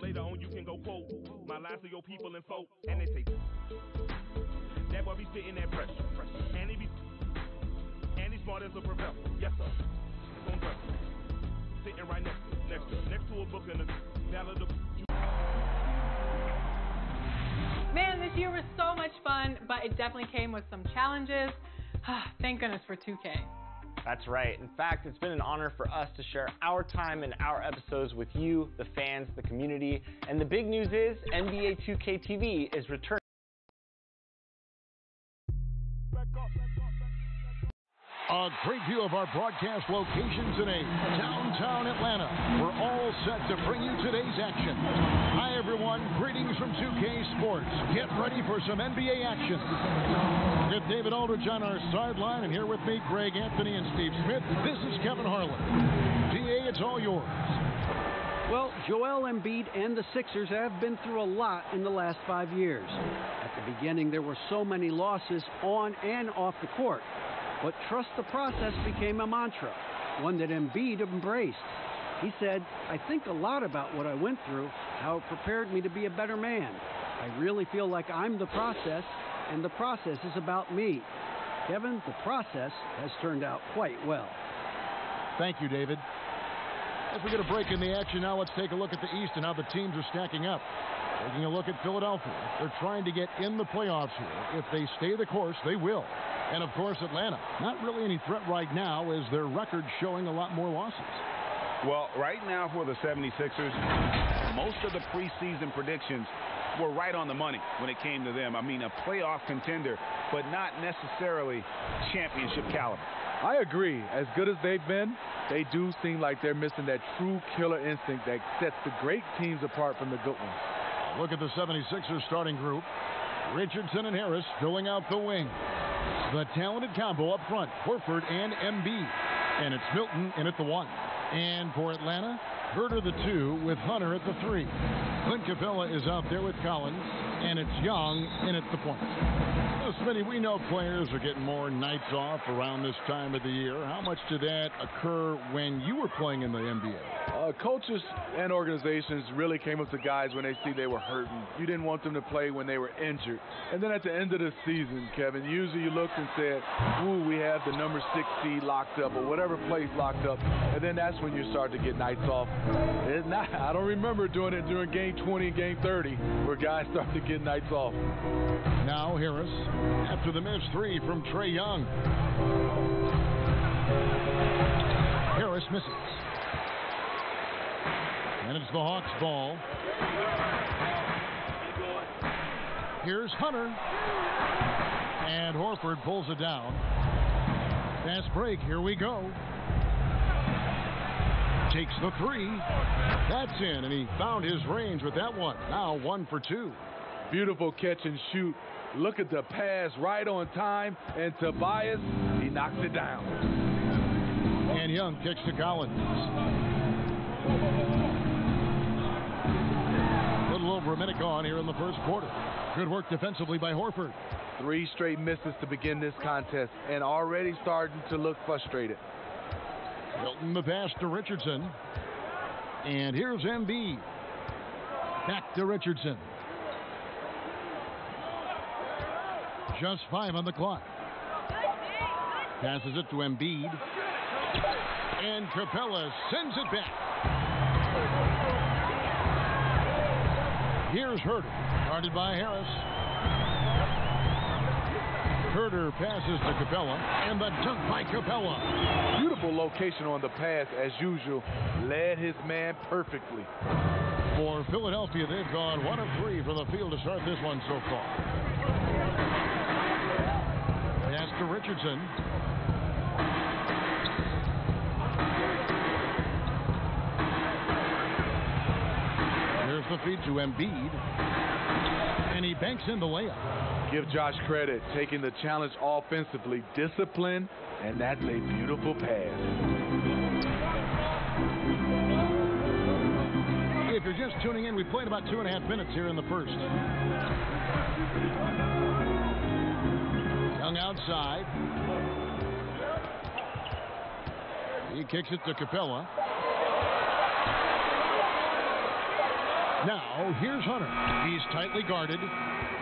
later on you can go quote my lies to your people and folk. And they say that boy be spitting that pressure. And he smart as a professor. Yes sir. On pressure. Sitting right next to a book and a ballad of. Man, this year was so much fun, but it definitely came with some challenges. Thank goodness for 2K. That's right. In fact, it's been an honor for us to share our time and our episodes with you, the fans, the community. And the big news is NBA 2K TV is returning. A great view of our broadcast locations in downtown Atlanta. We're all set to bring you today's action. Hi, everyone. Greetings from 2K Sports. Get ready for some NBA action. With David Aldridge on our sideline, and here with me, Greg Anthony and Steve Smith. This is Kevin Harlan. DA, it's all yours. Well, Joel Embiid and the Sixers have been through a lot in the last 5 years. At the beginning, there were so many losses on and off the court. But trust the process became a mantra, one that Embiid embraced. He said, I think a lot about what I went through, how it prepared me to be a better man. I really feel like I'm the process, and the process is about me. Kevin, the process has turned out quite well. Thank you, David. As we get a break in the action now, let's take a look at the East and how the teams are stacking up. Taking a look at Philadelphia. They're trying to get in the playoffs here. If they stay the course, they will. And, of course, Atlanta. Not really any threat right now as their record showing a lot more losses. Well, right now for the 76ers, most of the preseason predictions were right on the money when it came to them. I mean, a playoff contender, but not necessarily championship caliber. I agree. As good as they've been, they do seem like they're missing that true killer instinct that sets the great teams apart from the good ones. Look at the 76ers starting group. Richardson and Harris filling out the wing. The talented combo up front, Horford and Embiid. And it's Milton in at the 1. And for Atlanta, Herter the 2 with Hunter at the 3. Clint Capella is out there with Collins. And it's Young in at the point. Well, Smitty, we know players are getting more nights off around this time of the year. How much did that occur when you were playing in the NBA? Coaches and organizations really came up to guys when they see they were hurting. You didn't want them to play when they were injured. And then at the end of the season, Kevin, usually you looked and said, ooh, we have the number 6 seed locked up or whatever place locked up. And then that's when you start to get nights off. I don't remember doing it during Game 20 and Game 30 where guys start to get nights off. Now Harris after the missed 3 from Trae Young. Harris misses. And it's the Hawks' ball. Here's Hunter. And Horford pulls it down. Fast break. Here we go. Takes the 3. That's in, and he found his range with that one. Now 1 for 2. Beautiful catch and shoot. Look at the pass right on time. And Tobias, he knocks it down. And Young kicks to Collins. A little over a minute gone here in the first quarter. Good work defensively by Horford. 3 straight misses to begin this contest and already starting to look frustrated. Milton the pass to Richardson. And here's Embiid. Back to Richardson. Just 5 on the clock. Passes it to Embiid. And Capella sends it back. Here's Herter, guarded by Harris. Herter passes to Capella, and the dunk by Capella. Beautiful location on the pass, as usual. Led his man perfectly. For Philadelphia, they've gone 1 of 3 from the field to start this one so far. Pass to Richardson. Here's the feed to Embiid. And he banks in the layup. Give Josh credit, taking the challenge offensively. Discipline, and that's a beautiful pass. If you're just tuning in, we played about 2.5 minutes here in the first. Young outside. He kicks it to Capella. Now, here's Hunter. He's tightly guarded.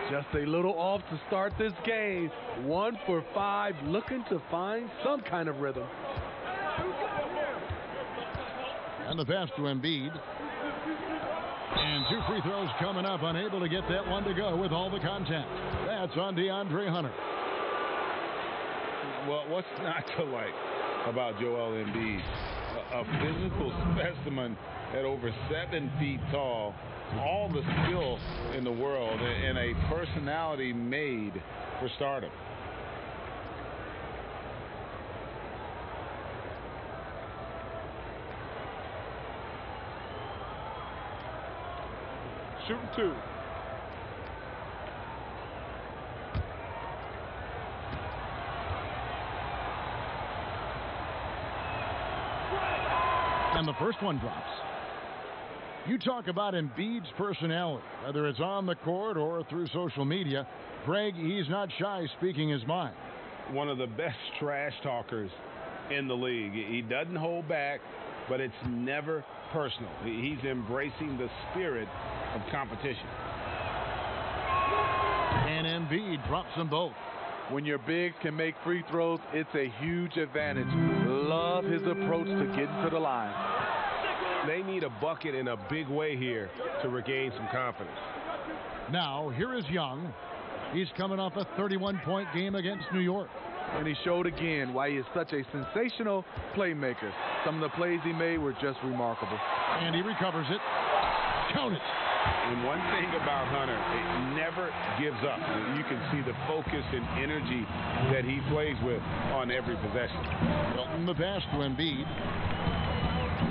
Just a little off to start this game. 1 for 5, looking to find some kind of rhythm. And the pass to Embiid. And 2 free throws coming up. Unable to get that one to go with all the contact. That's on DeAndre Hunter. Well, what's not to like about Joel Embiid? A physical specimen at over 7 feet tall, all the skill in the world, and a personality made for stardom. Shooting 2. And the first one drops. You talk about Embiid's personality, whether it's on the court or through social media. Greg, he's not shy speaking his mind. One of the best trash talkers in the league. He doesn't hold back, but it's never personal. He's embracing the spirit of competition. And Embiid drops them both. When your bigs can make free throws, it's a huge advantage. Love his approach to getting to the line. They need a bucket in a big way here to regain some confidence. Now, here is Young. He's coming off a 31-point game against New York. And he showed again why he is such a sensational playmaker. Some of the plays he made were just remarkable. And he recovers it. Count it. And one thing about Hunter, it never gives up. You can see the focus and energy that he plays with on every possession. Milton the pass to Embiid.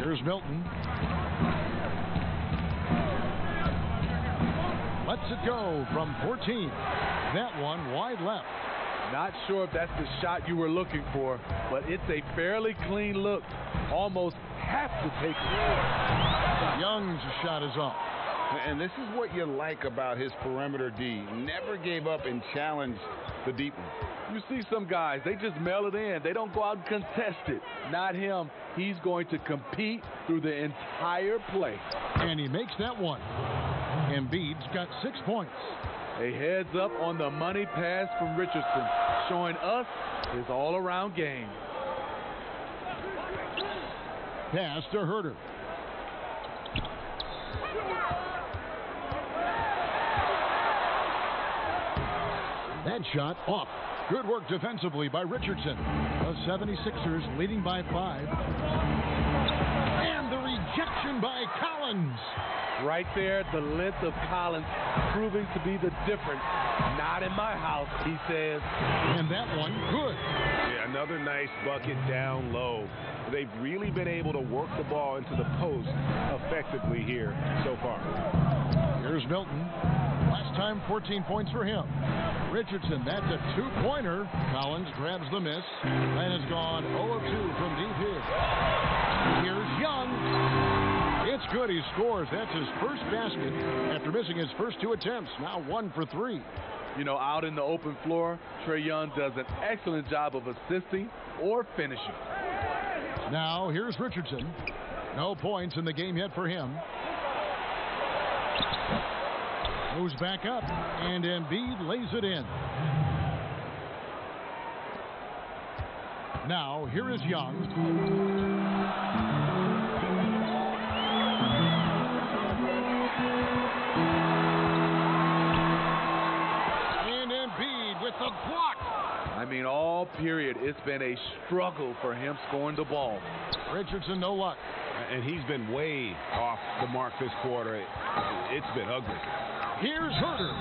Here's Milton. Lets it go from 14. That one wide left. Not sure if that's the shot you were looking for, but it's a fairly clean look. Almost have to take it. Young's shot is off. And this is what you like about his perimeter D. Never gave up and challenged the deep one. You see some guys, they just mail it in. They don't go out and contest it. Not him. He's going to compete through the entire play. And he makes that one. Embiid's got 6 points. A heads up on the money pass from Richardson, showing us his all-around game. Pass to Herter. That shot off. Good work defensively by Richardson. The 76ers leading by 5. And the rejection by Collins. Right there, the length of Collins proving to be the difference. Not in my house, he says. And that one, good. Yeah, another nice bucket down low. They've really been able to work the ball into the post effectively here so far. Here's Milton. Last time, 14 points for him. Richardson, that's a 2-pointer. Collins grabs the miss and has gone 0 of 2 from deep here. Here's Young. It's good. He scores. That's his first basket after missing his first 2 attempts. Now 1 for 3. You know, out in the open floor, Trae Young does an excellent job of assisting or finishing. Now here's Richardson. No points in the game yet for him. Moves back up, and Embiid lays it in. Now, here is Young. And Embiid with the block. I mean, all period, it's been a struggle for him scoring the ball. Richardson, no luck. And he's been way off the mark this quarter. It's been ugly. Here's Herter.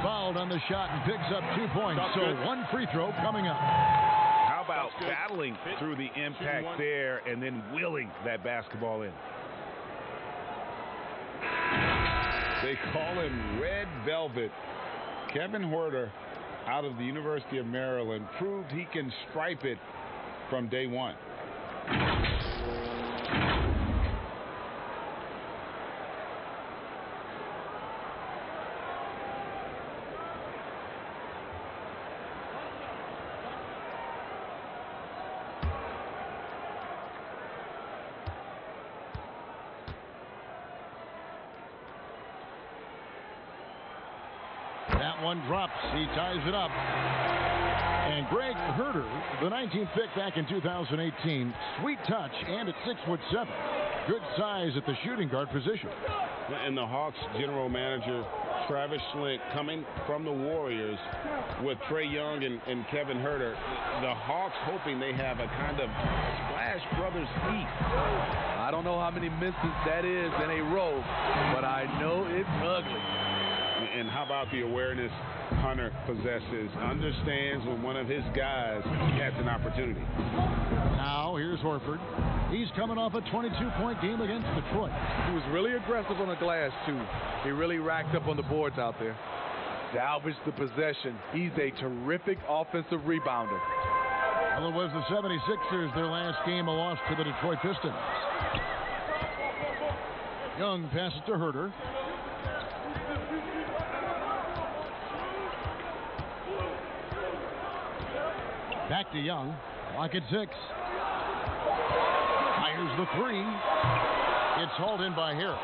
Fouled on the shot and picks up 2 points. That's so good. 1 free throw coming up. How about battling through the impact there and then willing that basketball in? They call him Red Velvet. Kevin Huerter, out of the University of Maryland, proved he can stripe it from day one. one drops. He ties it up. And Greg Herder, the 19th pick back in 2018. Sweet touch, and at 6'7". Good size at the shooting guard position. And the Hawks general manager, Travis Schlenk, coming from the Warriors with Trae Young and Kevin Herder. The Hawks hoping they have a kind of Splash Brothers East. I don't know how many misses that is in a row, but I know it's ugly. And how about the awareness Hunter possesses, understands when one of his guys has an opportunity. Now here's Horford. He's coming off a 22-point game against Detroit. He was really aggressive on the glass, too. He really racked up on the boards out there. Salvaged the possession. He's a terrific offensive rebounder. Well, it was the 76ers, their last game, a loss to the Detroit Pistons. Young passes to Herder. Back to Young. Clock at 6. Fires the three. It's hauled in by Harris.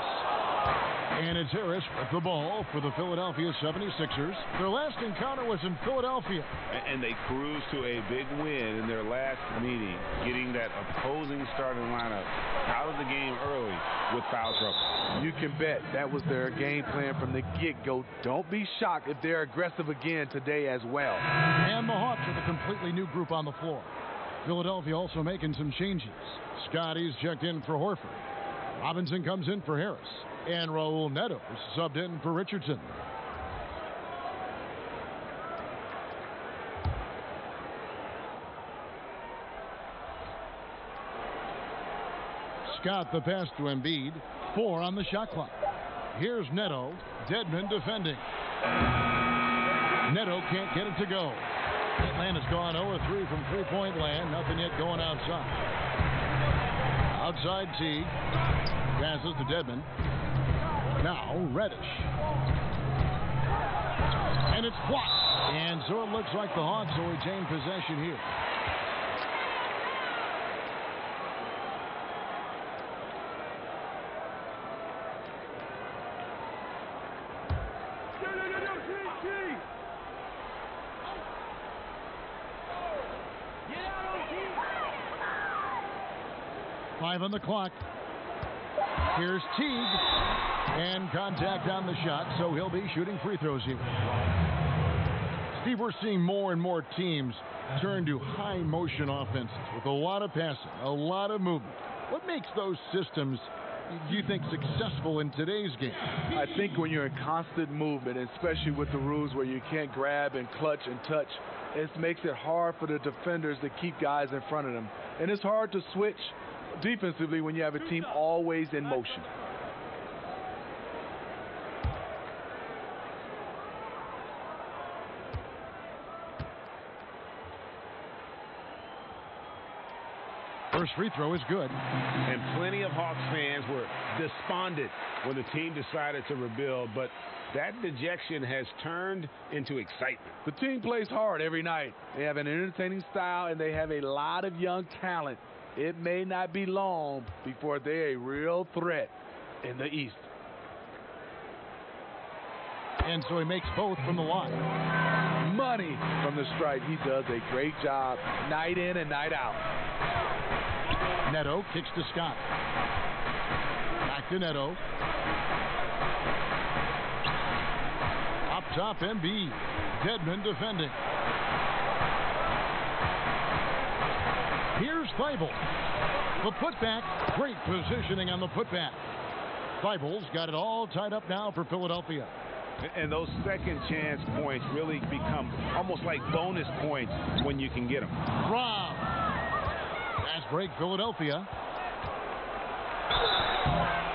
And it's Harris with the ball for the Philadelphia 76ers. Their last encounter was in Philadelphia. And they cruised to a big win in their last meeting, getting that opposing starting lineup out of the game early with foul trouble. You can bet that was their game plan from the get-go. Don't be shocked if they're aggressive again today as well. And the Hawks with a completely new group on the floor. Philadelphia also making some changes. Scotty's checked in for Horford. Robinson comes in for Harris. And Raul Neto subbed in for Richardson. Scott the pass to Embiid. 4 on the shot clock. Here's Neto. Dedmon defending. Neto can't get it to go. Atlanta's gone 0-3 from three-point land. Nothing yet going outside. Outside Teague. Passes to Dedmon. Now Reddish. And it's blocked. And so it looks like the Hawks will retain possession here. Five on the clock. Here's Teague. And contact on the shot, so he'll be shooting free throws here. Steve, we're seeing more and more teams turn to high motion offenses with a lot of passing, a lot of movement. What makes those systems, do you think, successful in today's game? I think when you're in constant movement, especially with the rules where you can't grab and clutch and touch, it makes it hard for the defenders to keep guys in front of them. And it's hard to switch defensively when you have a team always in motion. First free throw is good. And plenty of Hawks fans were despondent when the team decided to rebuild, but that dejection has turned into excitement. The team plays hard every night. They have an entertaining style, and they have a lot of young talent. It may not be long before they're a real threat in the East. And so he makes both from the line. Money from the stripe. He does a great job night in and night out. Neto kicks to Scott. Back to Neto. Up top, Embiid. Dedmon defending. Here's Thibault. The putback. Great positioning on the putback. Thibault's got it all tied up now for Philadelphia. And those second chance points really become almost like bonus points when you can get them. Rob. Fast break, Philadelphia.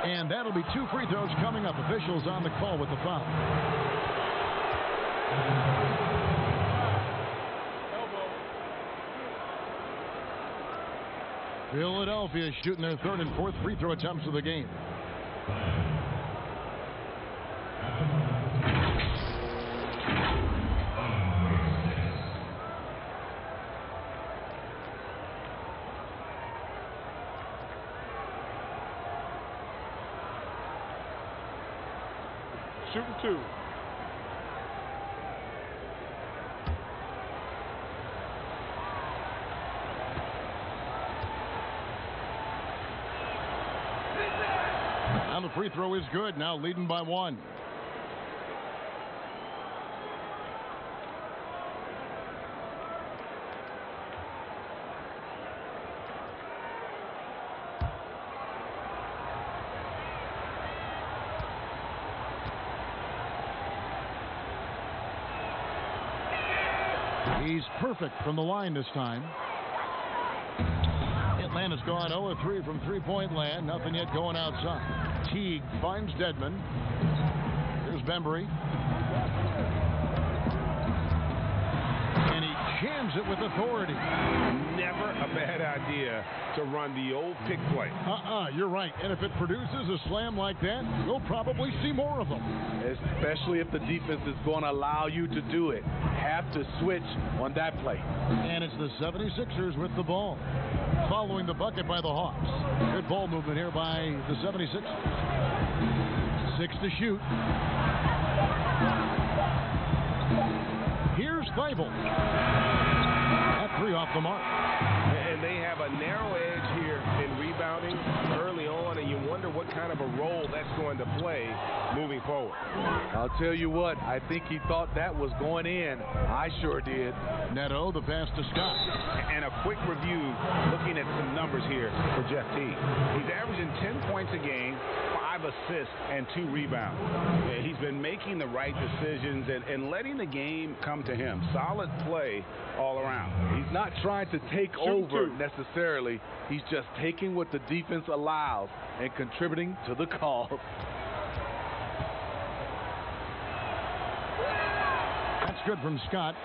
And that'll be 2 free throws coming up. Officials on the call with the foul. Philadelphia shooting their 3rd and 4th free throw attempts of the game. Shooting 2. free throw is good. Now leading by 1. He's perfect from the line this time. Atlanta's gone 0-3 from three-point land. Nothing yet going outside. Teague finds Dedmon. Here's Bembry. And he jams it with authority. Never a bad idea to run the old pick play. You're right. And if it produces a slam like that, we'll probably see more of them. Especially if the defense is going to allow you to do it. Have to switch on that play. And it's the 76ers with the ball. Following the bucket by the Hawks. Good ball movement here by the 76ers. 6 to shoot. Here's Thibault. That 3 off the mark. And they have a narrow edge here in rebounding early on, and you wonder what kind of a role that's going to play moving forward. I'll tell you what, I think he thought that was going in. I sure did. Neto, the pass to Scott. And a quick review, looking at some numbers here for Jeff Teague. He's averaging 10 points a game, 5 assists, and 2 rebounds. He's been making the right decisions and letting the game come to him. Solid play all around. He's not trying to take over necessarily. He's just taking what the defense allows and contributing to the cause. That's good from Scott.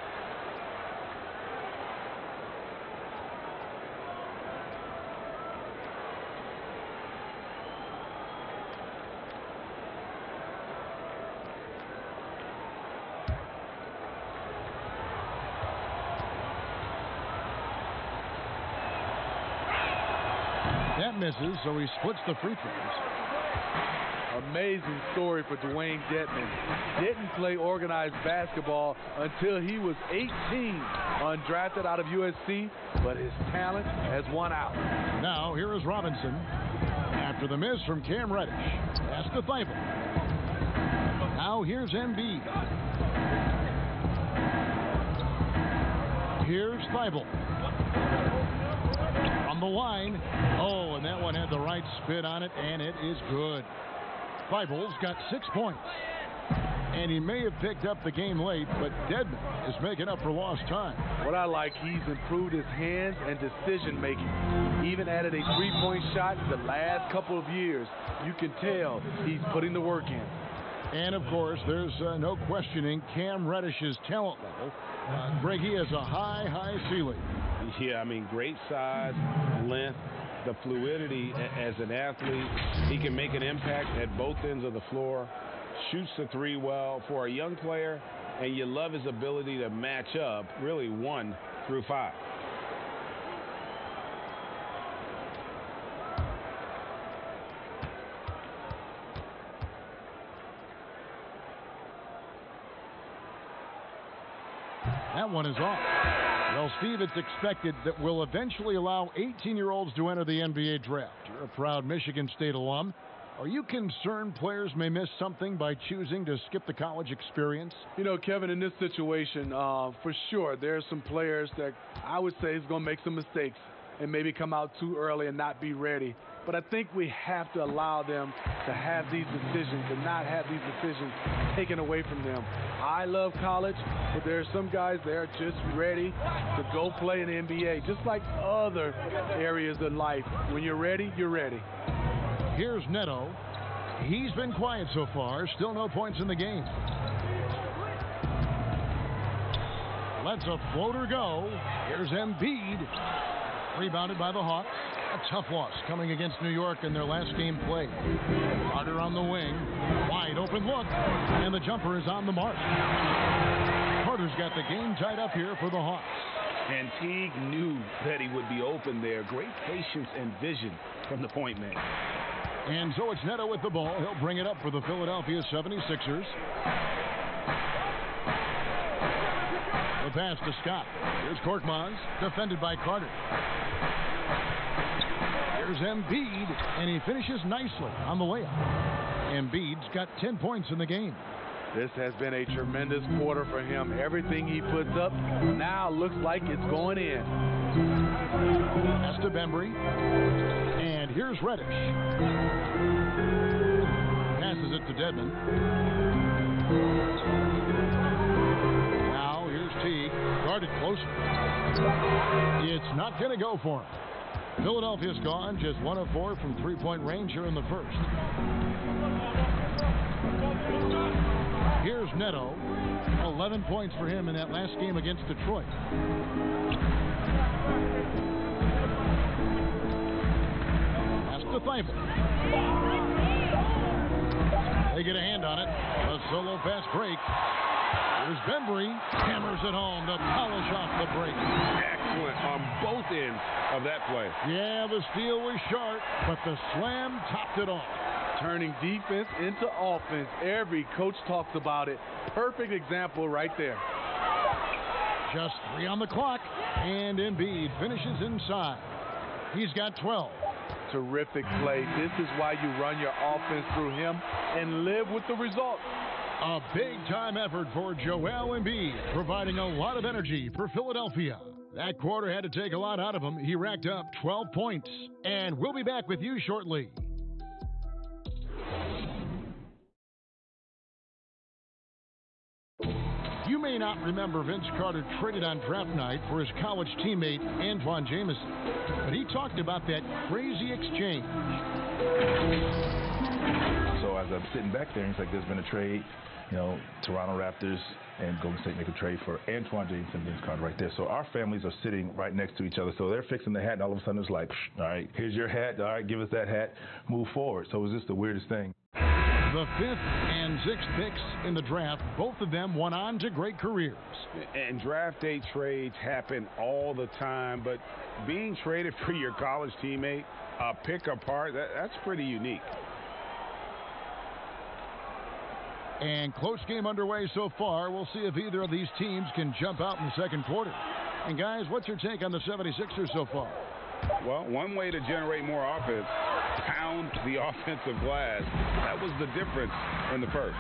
That misses, so he splits the free throws. Amazing story for Dwayne Dedmon. Didn't play organized basketball until he was 18, undrafted out of USC, but his talent has won out. Now, here is Robinson. After the miss from Cam Reddish. Pass to Thibault. Now, here's Embiid. Here's Thibault. From the line. Oh, and that one had the right spin on it, and it is good. Thibault's got 6 points. And he may have picked up the game late, but Dedmon is making up for lost time. What I like, he's improved his hands and decision-making. Even added a three-point shot the last couple of years. You can tell he's putting the work in. And, of course, there's no questioning Cam Reddish's talent level. Greg, he has a high ceiling. Yeah, I mean, great size, length, the fluidity as an athlete. He can make an impact at both ends of the floor. Shoots the 3 well for a young player, and you love his ability to match up, really 1 through 5. That one is off. Well, Steve, it's expected that we'll eventually allow 18-year-olds to enter the NBA draft. You're a proud Michigan State alum. Are you concerned players may miss something by choosing to skip the college experience? You know, Kevin, in this situation, for sure, there's some players that I would say is going to make some mistakes and maybe come out too early and not be ready. But I think we have to allow them to have these decisions and not have these decisions taken away from them. I love college, but there are some guys that are just ready to go play in the NBA, just like other areas of life. When you're ready, you're ready. Here's Neto. He's been quiet so far. Still no points in the game. Lets a floater go. Here's Embiid. Rebounded by the Hawks. A tough loss coming against New York in their last game played. Carter on the wing. Wide open look. And the jumper is on the mark. Carter's got the game tied up here for the Hawks. And Teague knew that he would be open there. Great patience and vision from the point man. And so it's Neto with the ball. He'll bring it up for the Philadelphia 76ers. The pass to Scott. Here's Korkmaz, defended by Carter. There's Embiid, and he finishes nicely on the layup. Embiid's got 10 points in the game. This has been a tremendous quarter for him. Everything he puts up now looks like it's going in. Pass to Bembry. And here's Reddish. Passes it to Dedmon. Now here's Teague. Guarded closer. It's not going to go for him. Philadelphia's gone just 1 of 4 from three-point range here in the first. Here's Neto. 11 points for him in that last game against Detroit. Pass to Thibault. They get a hand on it. A solo pass break. Here's Bembry. Hammers it home to polish off the break. Excellent on both ends of that play. Yeah, the steal was sharp, but the slam topped it off. Turning defense into offense. Every coach talks about it. Perfect example right there. Just 3 on the clock, and Embiid finishes inside. He's got 12. Terrific play. This is why you run your offense through him and live with the results. A big-time effort for Joel Embiid, providing a lot of energy for Philadelphia. That quarter had to take a lot out of him. He racked up 12 points. And we'll be back with you shortly. You may not remember Vince Carter traded on draft night for his college teammate Antoine Jameson, but he talked about that crazy exchange. So as I'm sitting back there, it's like there's been a trade, Toronto Raptors and Golden State make a trade for Antoine Jameson and Vince Carter right there. So our families are sitting right next to each other. So they're fixing the hat, and all of a sudden it's like, all right, here's your hat. All right, give us that hat. Move forward. So it was just the weirdest thing. The 5th and 6th picks in the draft, both of them went on to great careers. And draft day trades happen all the time, but being traded for your college teammate, a pick apart, that's pretty unique. And close game underway so far. We'll see if either of these teams can jump out in the second quarter. And guys, what's your take on the 76ers so far? Well, one way to generate more offense, pound the offensive glass. That was the difference in the first.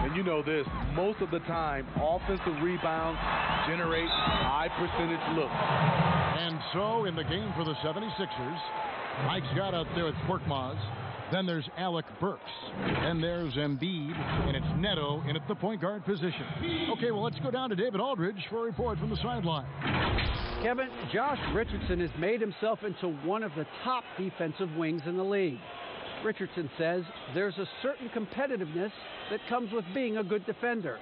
And you know this, most of the time, offensive rebounds generate high percentage looks. And so in the game for the 76ers, Mike Scott out there with Korkmaz. Then there's Alec Burks. Then there's Embiid, and it's Neto in at the point guard position. Okay, well, let's go down to David Aldridge for a report from the sideline. Kevin, Josh Richardson has made himself into one of the top defensive wings in the league. Richardson says there's a certain competitiveness that comes with being a good defender.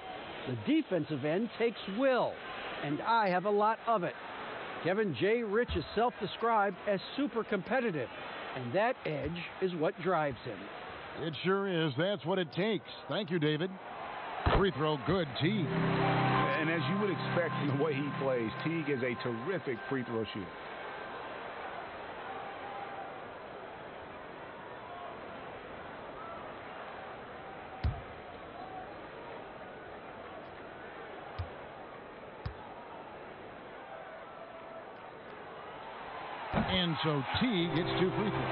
The defensive end takes will, and I have a lot of it. Kevin J. Rich is self-described as super competitive, and that edge is what drives him. It sure is. That's what it takes. Thank you, David. Free throw, good. Teague. And as you would expect from the way he plays, Teague is a terrific free throw shooter. And so Teague gets 2 free throws.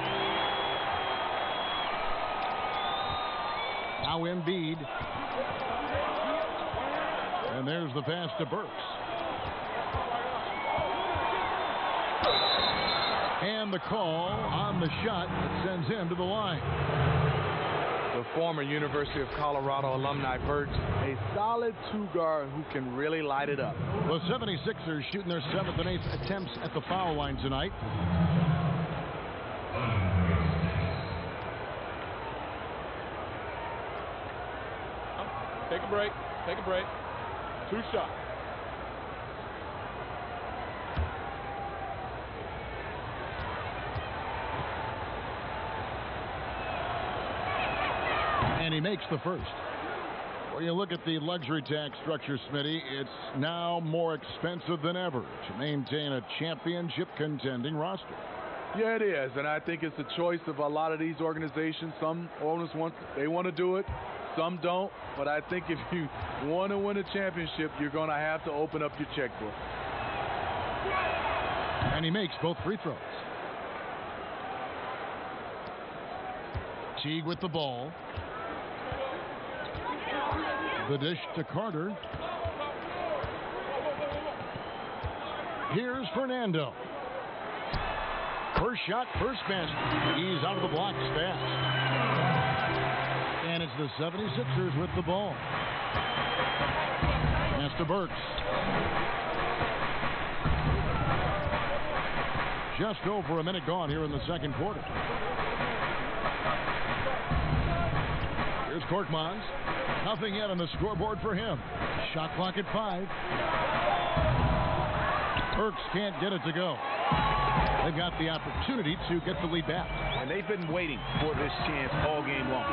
Now Embiid. And there's the pass to Burks. And the call on the shot that sends him to the line. The former University of Colorado alumni Burks, a solid 2-guard who can really light it up. The 76ers shooting their 7th and 8th attempts at the foul line tonight. Take a break. Take a break. 2 shots. And he makes the first. When you look at the luxury tax structure, Smitty, it's now more expensive than ever to maintain a championship contending roster. Yeah, it is, and I think it's a choice of a lot of these organizations. Some owners want to do it, some don't. But I think if you want to win a championship, you're going to have to open up your checkbook. And he makes both free throws. Teague with the ball. The dish to Carter. Here's Fernando. First shot, first basket. He's out of the blocks fast. And it's the 76ers with the ball. Pass to Burks. Just over a minute gone here in the second quarter. Here's Korkmaz. Nothing yet on the scoreboard for him. Shot clock at 5. Burks can't get it to go. They've got the opportunity to get the lead back. And they've been waiting for this chance all game long.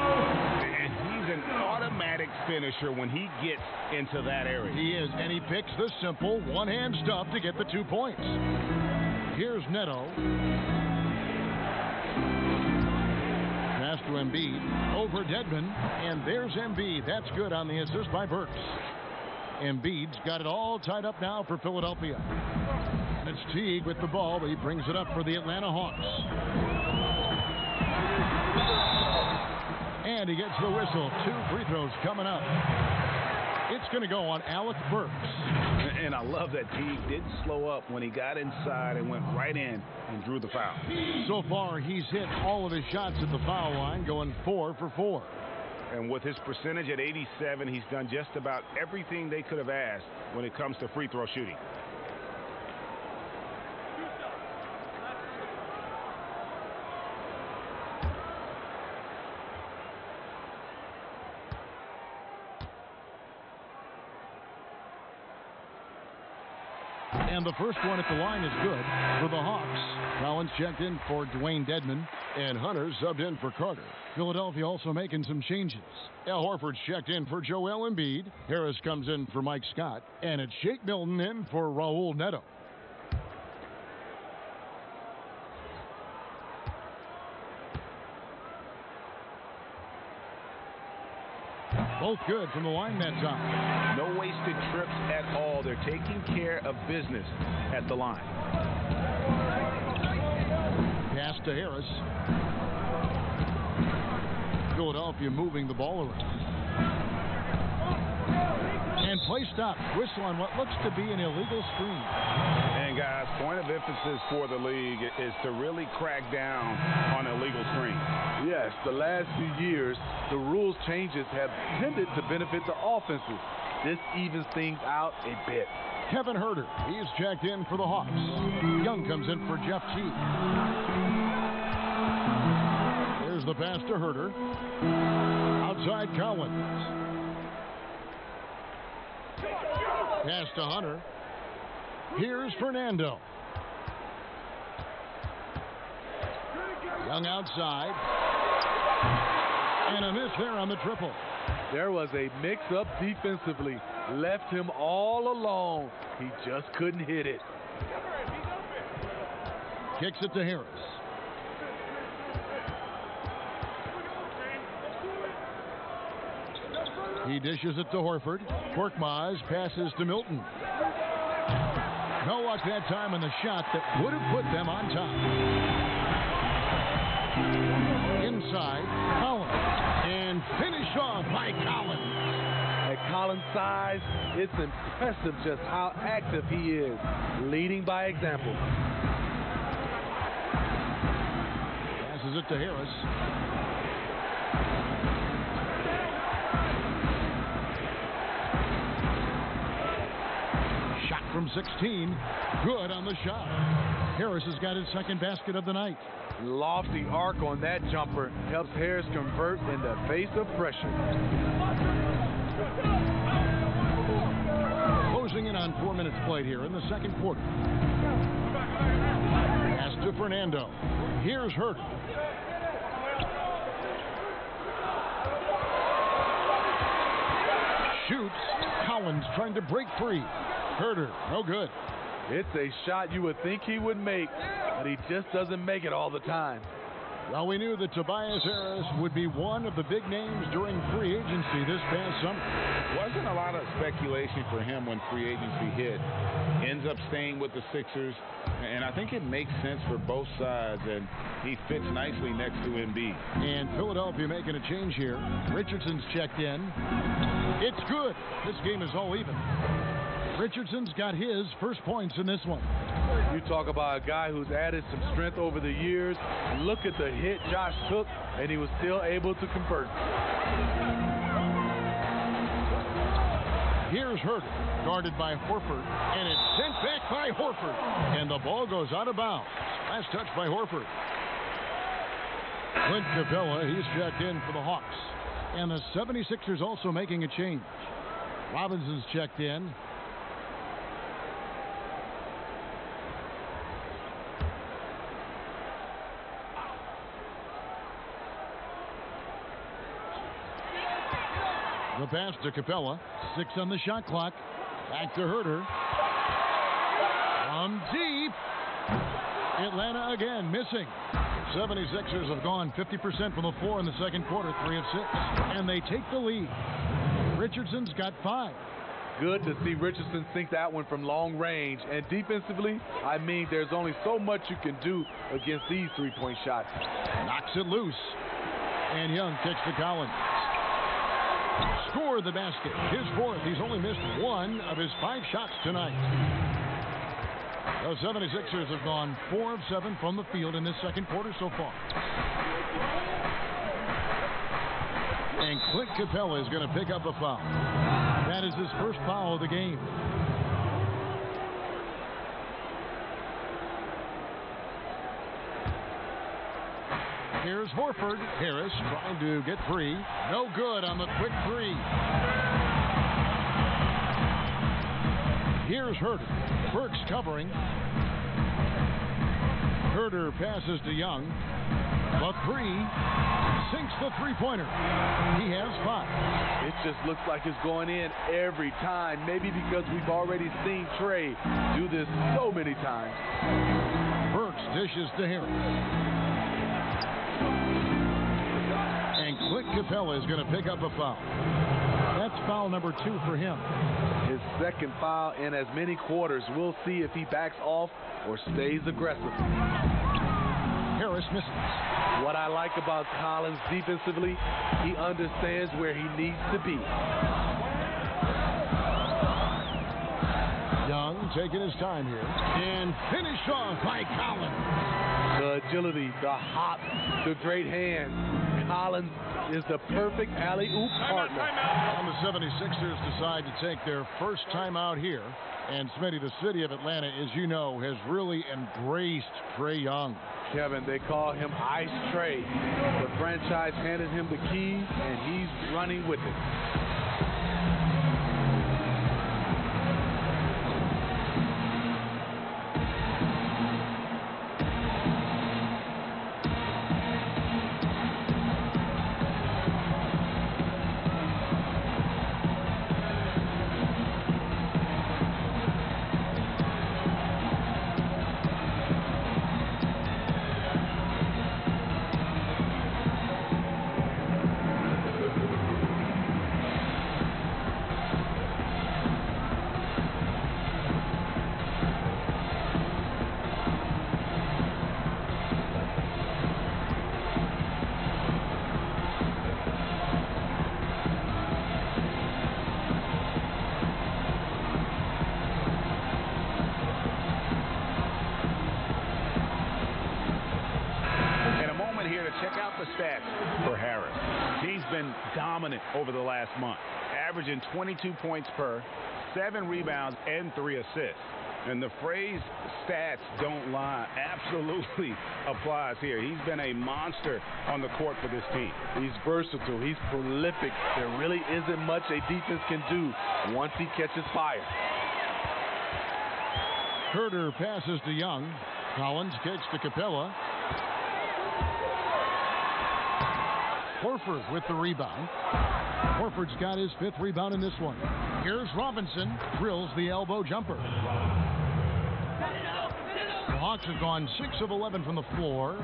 And he's an automatic finisher when he gets into that area. He is, and he picks the simple one-hand stuff to get the 2 points. Here's Neto. Pass to Embiid. Over Dedmon. And there's Embiid. That's good on the assist by Burks. Embiid's got it all tied up now for Philadelphia. And it's Teague with the ball, but he brings it up for the Atlanta Hawks. And he gets the whistle. 2 free throws coming up. It's going to go on Alec Burks. And I love that Teague didn't slow up when he got inside and went right in and drew the foul. So far, he's hit all of his shots at the foul line, going 4 for 4. And with his percentage at 87, he's done just about everything they could have asked when it comes to free throw shooting. And the first one at the line is good for the Hawks. Collins checked in for Dwayne Dedmon, and Hunter subbed in for Carter. Philadelphia also making some changes. Al Horford checked in for Joel Embiid. Harris comes in for Mike Scott, and it's Shake Milton in for Raul Neto. Both good from the line that time. No wasted trips at all. They're taking care of business at the line. Pass to Harris. Philadelphia moving the ball around. And play stop. Whistle on what looks to be an illegal screen. And guys, point of emphasis for the league is to really crack down on illegal screens. Yes, the last few years, the rules changes have tended to benefit the offenses. This evens things out a bit. Kevin Huerter, he's checked in for the Hawks. Young comes in for Jeff Teague. There's the pass to Huerter. Outside Collins. Pass to Hunter. Here's Fernando. Young outside. And a miss there on the triple. There was a mix-up defensively. Left him all alone. He just couldn't hit it. Kicks it to Harris. He dishes it to Horford. Korkmaz passes to Milton. No luck that time on the shot that would have put them on top. Inside, Collins. And finished off by Collins. At Collins' size, it's impressive just how active he is, leading by example. Passes it to Harris. Shot from 16. Good on the shot. Harris has got his second basket of the night. Lofty arc on that jumper helps Harris convert in the face of pressure. Closing in on 4 minutes played here in the second quarter. Pass to Fernando. Here's Huerter. Shoots. Collins trying to break free. Huerter, no good. It's a shot you would think he would make, but he just doesn't make it all the time. Well, we knew that Tobias Harris would be one of the big names during free agency this past summer. Wasn't a lot of speculation for him when free agency hit. Ends up staying with the Sixers, and I think it makes sense for both sides, and he fits nicely next to Embiid. And Philadelphia making a change here. Richardson's checked in. It's good. This game is all even. Richardson's got his first points in this one. You talk about a guy who's added some strength over the years. Look at the hit Josh took, and he was still able to convert. Here's Herter, guarded by Horford, and it's sent back by Horford. And the ball goes out of bounds. Last touch by Horford. Clint Capella, he's checked in for the Hawks. And the 76ers also making a change. Robinson's checked in. The pass to Capella. 6 on the shot clock. Back to Herter. From deep. Atlanta again missing. 76ers have gone 50% from the floor in the second quarter, 3 of 6. And they take the lead. Richardson's got 5. Good to see Richardson sink that one from long range. And defensively, I mean, there's only so much you can do against these three-point shots. Knocks it loose. And Young kicks to Collins. Scored the basket. His 4th. He's only missed 1 of his 5 shots tonight. The 76ers have gone 4 of 7 from the field in this second quarter so far. And Clint Capella is going to pick up a foul. That is his first foul of the game. Here's Horford. Harris trying to get free. No good on the quick 3. Here's Herter. Burks covering. Herter passes to Young. The 3 sinks the three-pointer. He has 5. It just looks like it's going in every time. Maybe because we've already seen Trey do this so many times. Burks dishes to Harris. And Clint Capella is going to pick up a foul. That's foul number 2 for him. His second foul in as many quarters. We'll see if he backs off or stays aggressive. Harris misses. What I like about Collins defensively, he understands where he needs to be. Young taking his time here. And finished off by Collins. The agility, the hop, the great hands. Collins is the perfect alley-oop partner. And the 76ers decide to take their first time out here. And Smitty, the city of Atlanta, as you know, has really embraced Trae Young. Kevin, they call him Ice Trae. The franchise handed him the keys, and he's running with it. Dominant over the last month, averaging 22 points per, 7 rebounds, and 3 assists. And the phrase stats don't lie absolutely applies here. He's been a monster on the court for this team. He's versatile. He's prolific. There really isn't much a defense can do once he catches fire. Herter passes to Young. Collins kicks to Capella. Horford with the rebound. Horford's got his 5th rebound in this one. Here's Robinson. Drills the elbow jumper. The Hawks have gone 6 of 11 from the floor.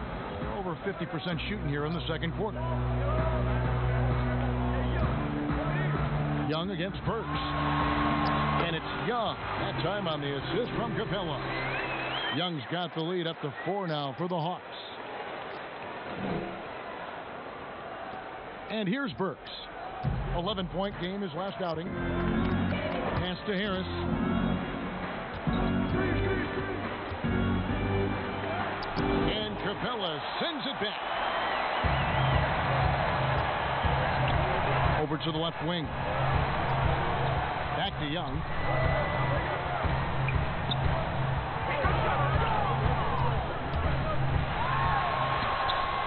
over 50% shooting here in the second quarter. Young against Burks. And it's Young. That time on the assist from Capella. Young's got the lead up to 4 now for the Hawks. And here's Burks. 11-point game his last outing. Pass to Harris. And Capella sends it back. Over to the left wing. Back to Young.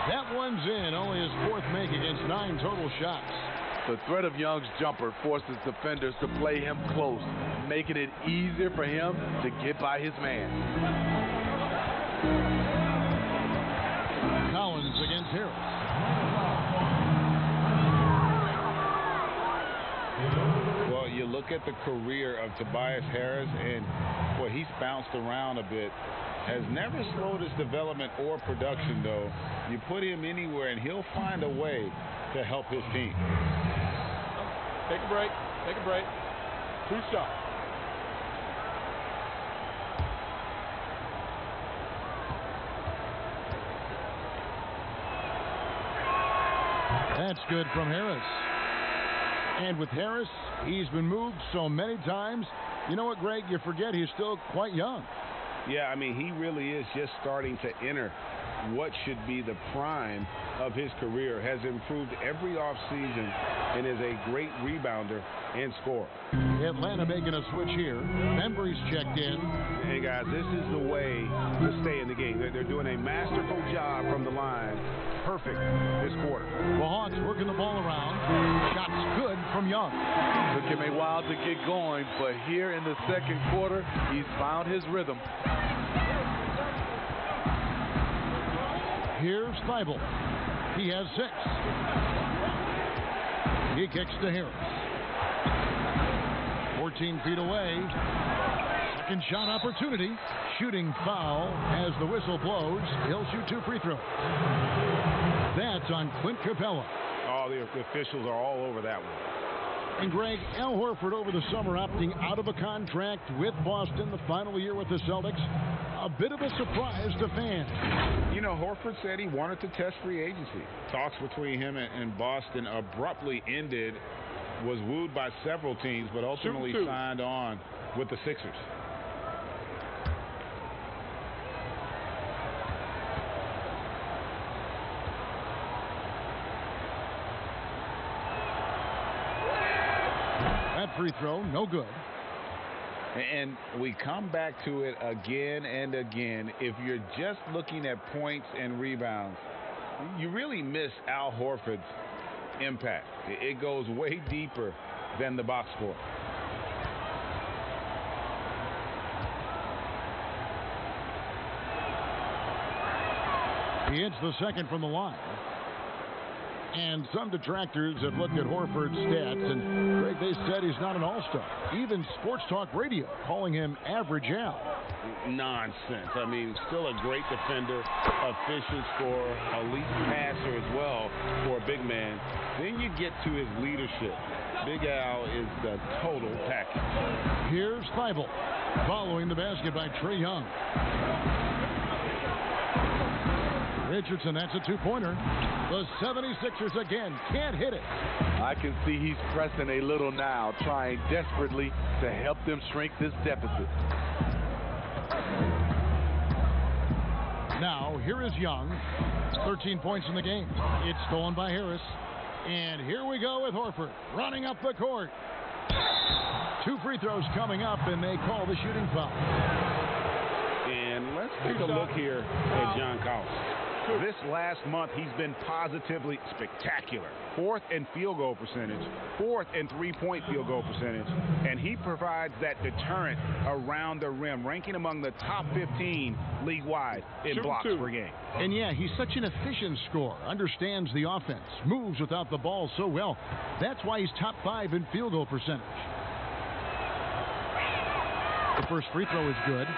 That one's in. Only his 4th make against 9 total shots. The threat of Young's jumper forces defenders to play him close, making it easier for him to get by his man. Collins against Harris. Well, you look at the career of Tobias Harris, and boy, he's bounced around a bit. Has never slowed his development or production, though. You put him anywhere, and he'll find a way to help his team. Take a break. Take a break. 2 shots. That's good from Harris. And with Harris, he's been moved so many times. You know what, Greg? You forget he's still quite young. Yeah, I mean, he really is just starting to enter what should be the prime of his career. Has improved every offseason and is a great rebounder and scorer. Atlanta making a switch here. Bembry's checked in. Hey, guys, this is the way to stay in the game. They're doing a masterful job from the line. Perfect this quarter. The Hawks working the ball around. Shots good from Young. Took him a while to get going, but here in the second quarter, he's found his rhythm. Here's Thibault. He has 6. He kicks to Harris. 14 feet away. Second shot opportunity. Shooting foul as the whistle blows. He'll shoot 2 free throws. That's on Clint Capella. Oh, the officials are all over that one. And Greg, Al Horford over the summer opting out of a contract with Boston, the final year with the Celtics. A bit of a surprise to fans. You know, Horford said he wanted to test free agency. Talks between him and Boston abruptly ended, was wooed by several teams, but ultimately signed on with the Sixers. That free throw, no good. And we come back to it again and again. If you're just looking at points and rebounds, you really miss Al Horford's impact. It goes way deeper than the box score. He hits the second from the line. And some detractors have looked at Horford's stats, and Greg, they said he's not an all-star. Even Sports Talk Radio calling him average Al. Nonsense. I mean, still a great defender, efficient scorer, elite passer as well for a big man. Then you get to his leadership. Big Al is the total package. Here's Thibault following the basket by Trae Young. Richardson, that's a 2-pointer. The 76ers again can't hit it. I can see he's pressing a little now, trying desperately to help them shrink this deficit. Now, here is Young. 13 points in the game. It's stolen by Harris. And here we go with Horford running up the court. 2 free throws coming up, and they call the shooting foul. And let's take a look here at John Collins. This last month, he's been positively spectacular. 4th in field goal percentage, 4th in 3-point field goal percentage, and he provides that deterrent around the rim, ranking among the top 15 league-wide in blocks per game. And yeah, he's such an efficient scorer, understands the offense, moves without the ball so well. That's why he's top 5 in field goal percentage. The first free throw is good.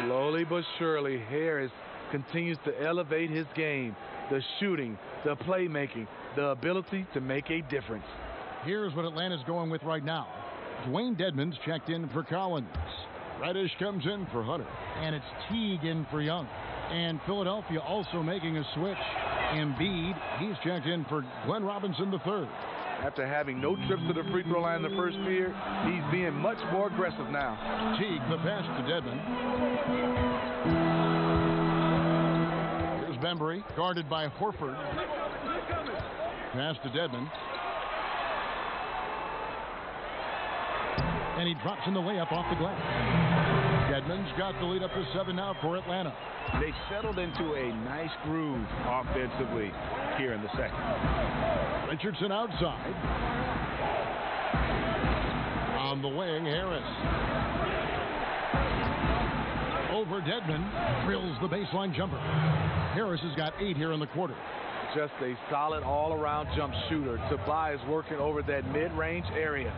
Slowly but surely, Harris continues to elevate his game. The shooting, the playmaking, the ability to make a difference. Here's what Atlanta's going with right now. Dwayne Dedmon's checked in for Collins. Reddish comes in for Hunter. And it's Teague in for Young. And Philadelphia also making a switch. Embiid, he's checked in for Glenn Robinson III. After having no trips to the free throw line in the first period, he's being much more aggressive now. Teague, the pass to Dedmon. Here's Bembry, guarded by Horford. Pass to Dedmon. And he drops in the layup off the glass. Dedmon's got the lead up to 7 now for Atlanta. They've settled into a nice groove offensively here in the second. Richardson outside. On the wing, Harris. Over Dedmon. Drills the baseline jumper. Harris has got 8 here in the quarter. Just a solid all-around jump shooter. Tobias working over that mid-range area.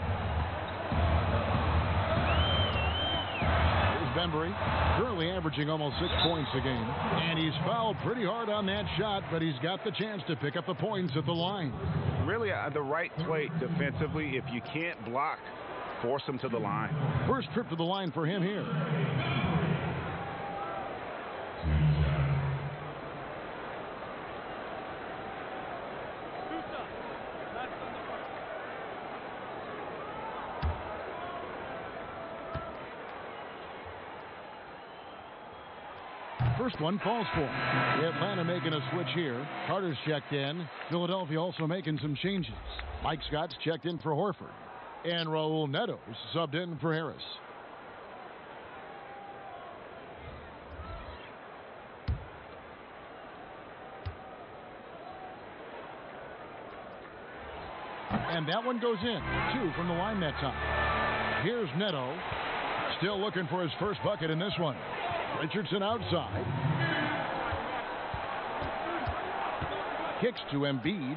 Bembry, currently averaging almost 6 points a game. And he's fouled pretty hard on that shot, but he's got the chance to pick up the points at the line. Really the right play defensively. If you can't block, force him to the line. First trip to the line for him here. First one falls for Atlanta making a switch here. Carter's checked in. Philadelphia also making some changes. Mike Scott's checked in for Horford. And Raul Neto's subbed in for Harris. And that one goes in. 2 from the line that time. Here's Neto. Still looking for his first bucket in this one. Richardson outside. Kicks to Embiid.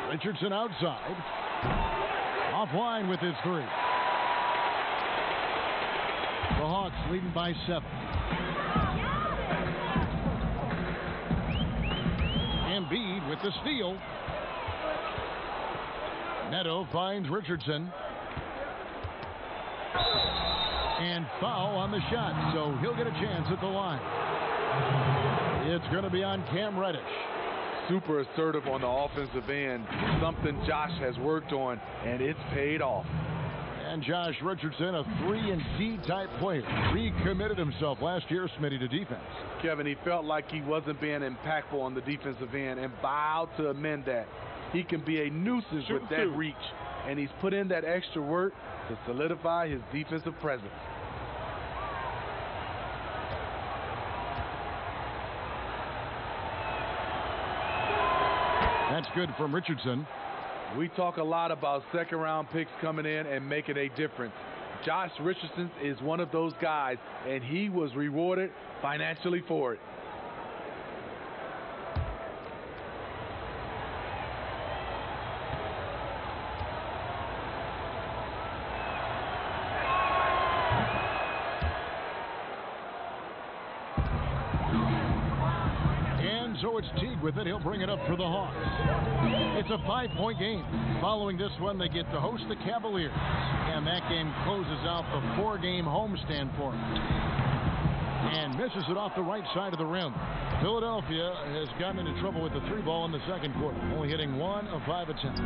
Richardson outside. Offline with his 3. The Hawks leading by 7. Embiid with the steal. Neto finds Richardson. And foul on the shot, so he'll get a chance at the line. It's going to be on Cam Reddish. Super assertive on the offensive end, something Josh has worked on, and it's paid off. And Josh Richardson, a 3-and-D type player, recommitted himself last year, Smitty, to defense. Kevin, he felt like he wasn't being impactful on the defensive end and vowed to amend that. He can be a nuisance with that reach, and he's put in that extra work to solidify his defensive presence. That's good from Richardson. We talk a lot about second-round picks coming in and making a difference. Josh Richardson is one of those guys, and he was rewarded financially for it. So it's Teague with it. He'll bring it up for the Hawks. It's a 5-point game. Following this one, they get to host the Cavaliers. And that game closes out the 4-game homestand for them. And misses it off the right side of the rim. Philadelphia has gotten into trouble with the 3-ball in the second quarter, only hitting 1 of 5 attempts.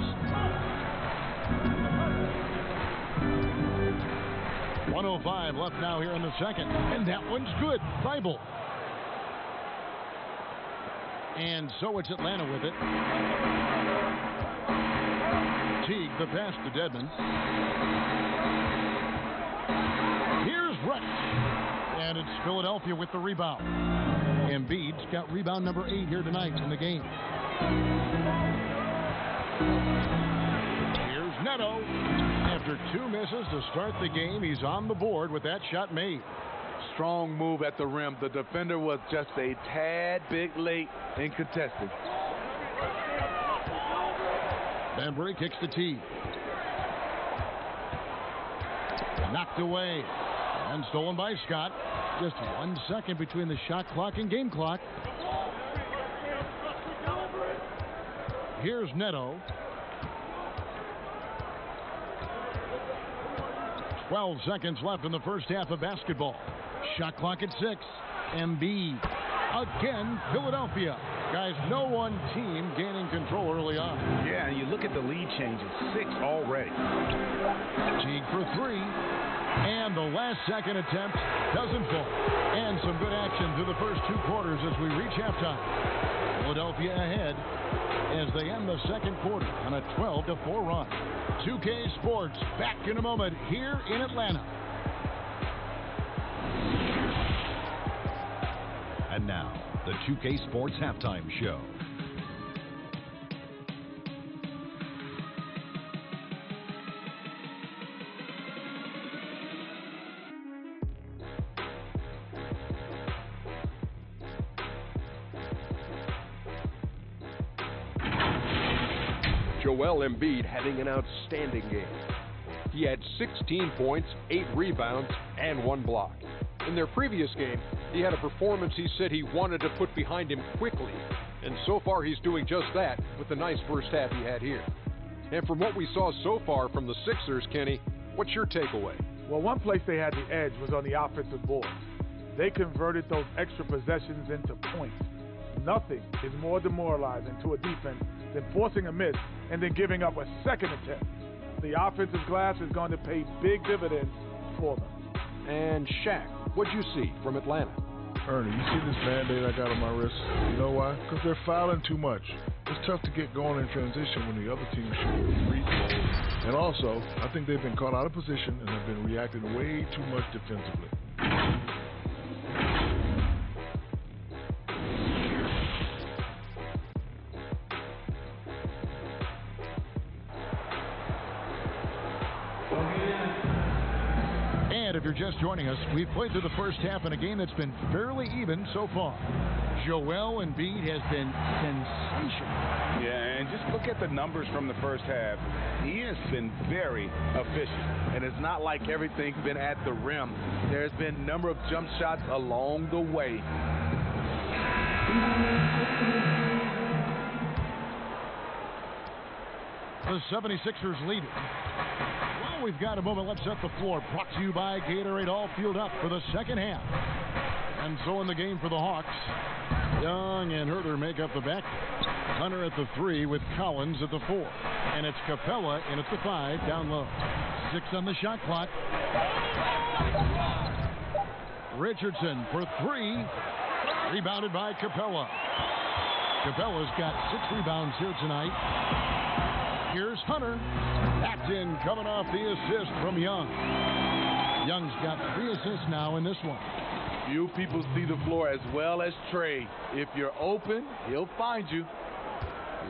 1:05 left now here in the second. And that one's good. Thibault. And so it's Atlanta with it. Teague, the pass to Dedmon. Here's Reddish. And it's Philadelphia with the rebound. Embiid's got rebound number 8 here tonight in the game. Here's Neto. After 2 misses to start the game, he's on the board with that shot made. Strong move at the rim. The defender was just a tad bit late in contesting. Bembry kicks to Teague. Knocked away. And stolen by Scott. Just 1 second between the shot clock and game clock. Here's Neto. 12 seconds left in the first half of basketball. Shot clock at 6. Embiid. Again, Philadelphia. Guys, no one team gaining control early on. Yeah, and you look at the lead changes. 6 already. Teague for 3. And the last second attempt doesn't fall. And some good action through the first 2 quarters as we reach halftime. Philadelphia ahead as they end the second quarter on a 12-4 run. 2K Sports back in a moment here in Atlanta. And now, the 2K Sports Halftime Show. Joel Embiid having an outstanding game. He had 16 points, 8 rebounds, and 1 block. In their previous game, he had a performance he said he wanted to put behind him quickly, and so far he's doing just that with the nice first half he had here. And from what we saw so far from the Sixers, Kenny, what's your takeaway? Well, one place they had the edge was on the offensive boards. They converted those extra possessions into points. Nothing is more demoralizing to a defense than forcing a miss and then giving up a second attempt. The offensive glass is going to pay big dividends for them. And Shaq, what'd you see from Atlanta? Ernie, you see this Band-Aid I got on my wrist? You know why? Because they're fouling too much. It's tough to get going in transition when the other team is shooting free throws. And also, I think they've been caught out of position and have been reacting way too much defensively. If you're just joining us, we've played through the first half in a game that's been fairly even so far. Joel Embiid has been sensational. Yeah, and just look at the numbers from the first half. He has been very efficient. And it's not like everything's been at the rim. There's been a number of jump shots along the way. The 76ers lead it. Well, we've got a moment. Let's set the floor. Brought to you by Gatorade. All fueled up for the second half. And so in the game for the Hawks, Young and Herter make up the back. Hunter at the 3 with Collins at the 4. And it's Capella in at the 5 down low. 6 on the shot clock. Richardson for 3. Rebounded by Capella. Capella's got 6 rebounds here tonight. Here's Hunter. Backed in, coming off the assist from Young. Young's got 3 assists now in this one. Few people see the floor as well as Trey. If you're open, he'll find you.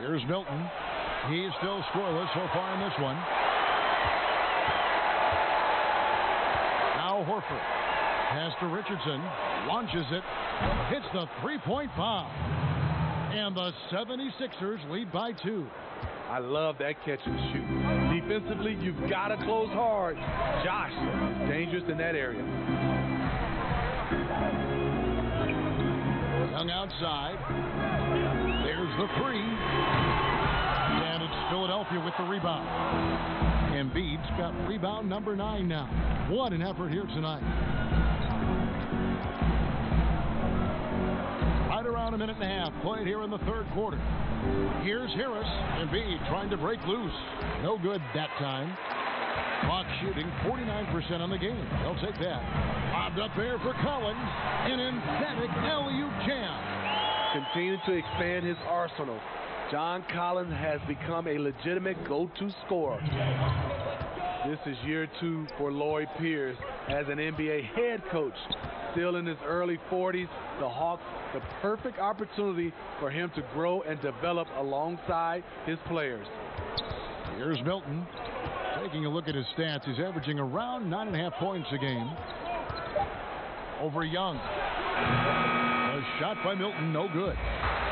Here's Milton. He's still scoreless so far in this one. Now Horford. Pass to Richardson. Launches it. Hits the three-point foul. And the 76ers lead by 2. I love that catch and shoot. Defensively, you've got to close hard. Josh is dangerous in that area. Young outside. There's the 3. And it's Philadelphia with the rebound. Embiid's got rebound number 9 now. What an effort here tonight. Right around a minute and a half played here in the third quarter. Here's Harris. Embiid trying to break loose. No good that time. Clock shooting 49% on the game. They'll take that. Bobbed up there for Collins. An emphatic alley-oop jam. Continue to expand his arsenal. John Collins has become a legitimate go-to scorer. This is year 2 for Lloyd Pierce as an NBA head coach. Still in his early 40s, the Hawks, the perfect opportunity for him to grow and develop alongside his players. Here's Milton. Taking a look at his stats, he's averaging around 9.5 points a game. Over Young. A shot by Milton, no good.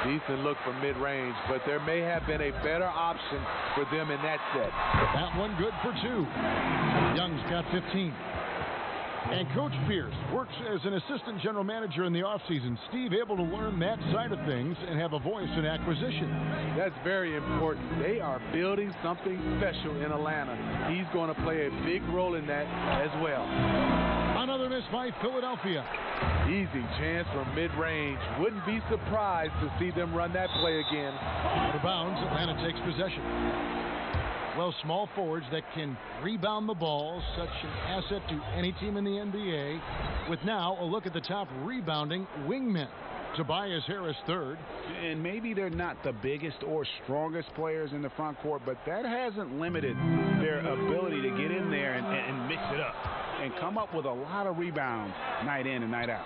Decent look from mid-range, but there may have been a better option for them in that set. That one good for 2. Young's got 15. And Coach Pierce works as an assistant general manager in the offseason. Steve able to learn that side of things and have a voice in acquisition. That's very important. They are building something special in Atlanta. He's going to play a big role in that as well. Another miss by Philadelphia. Easy chance from mid-range. Wouldn't be surprised to see them run that play again. Out of bounds, Atlanta takes possession. Well, small forwards that can rebound the ball, such an asset to any team in the NBA. With now a look at the top rebounding wingmen. Tobias Harris third. And maybe they're not the biggest or strongest players in the front court, but that hasn't limited their ability to get in there and mix it up and come up with a lot of rebounds night in and night out.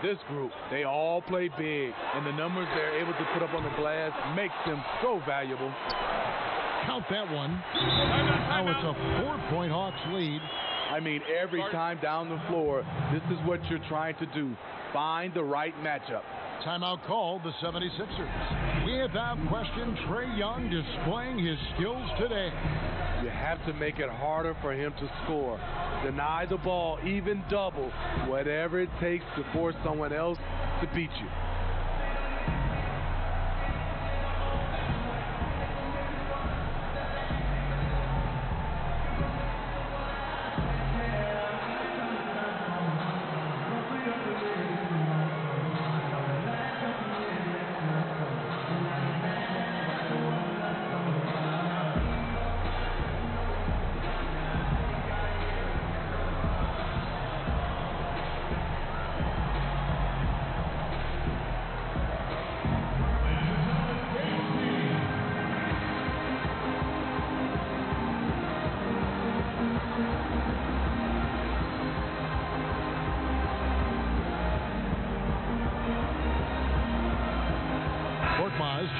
This group, they all play big, and the numbers they're able to put up on the glass makes them so valuable. Count that one. Now it's a 4-point Hawks lead. I mean, every time down the floor, this is what you're trying to do. Find the right matchup. Timeout called the 76ers. We have questioned Trae Young displaying his skills today. You have to make it harder for him to score. Deny the ball, even double, whatever it takes to force someone else to beat you.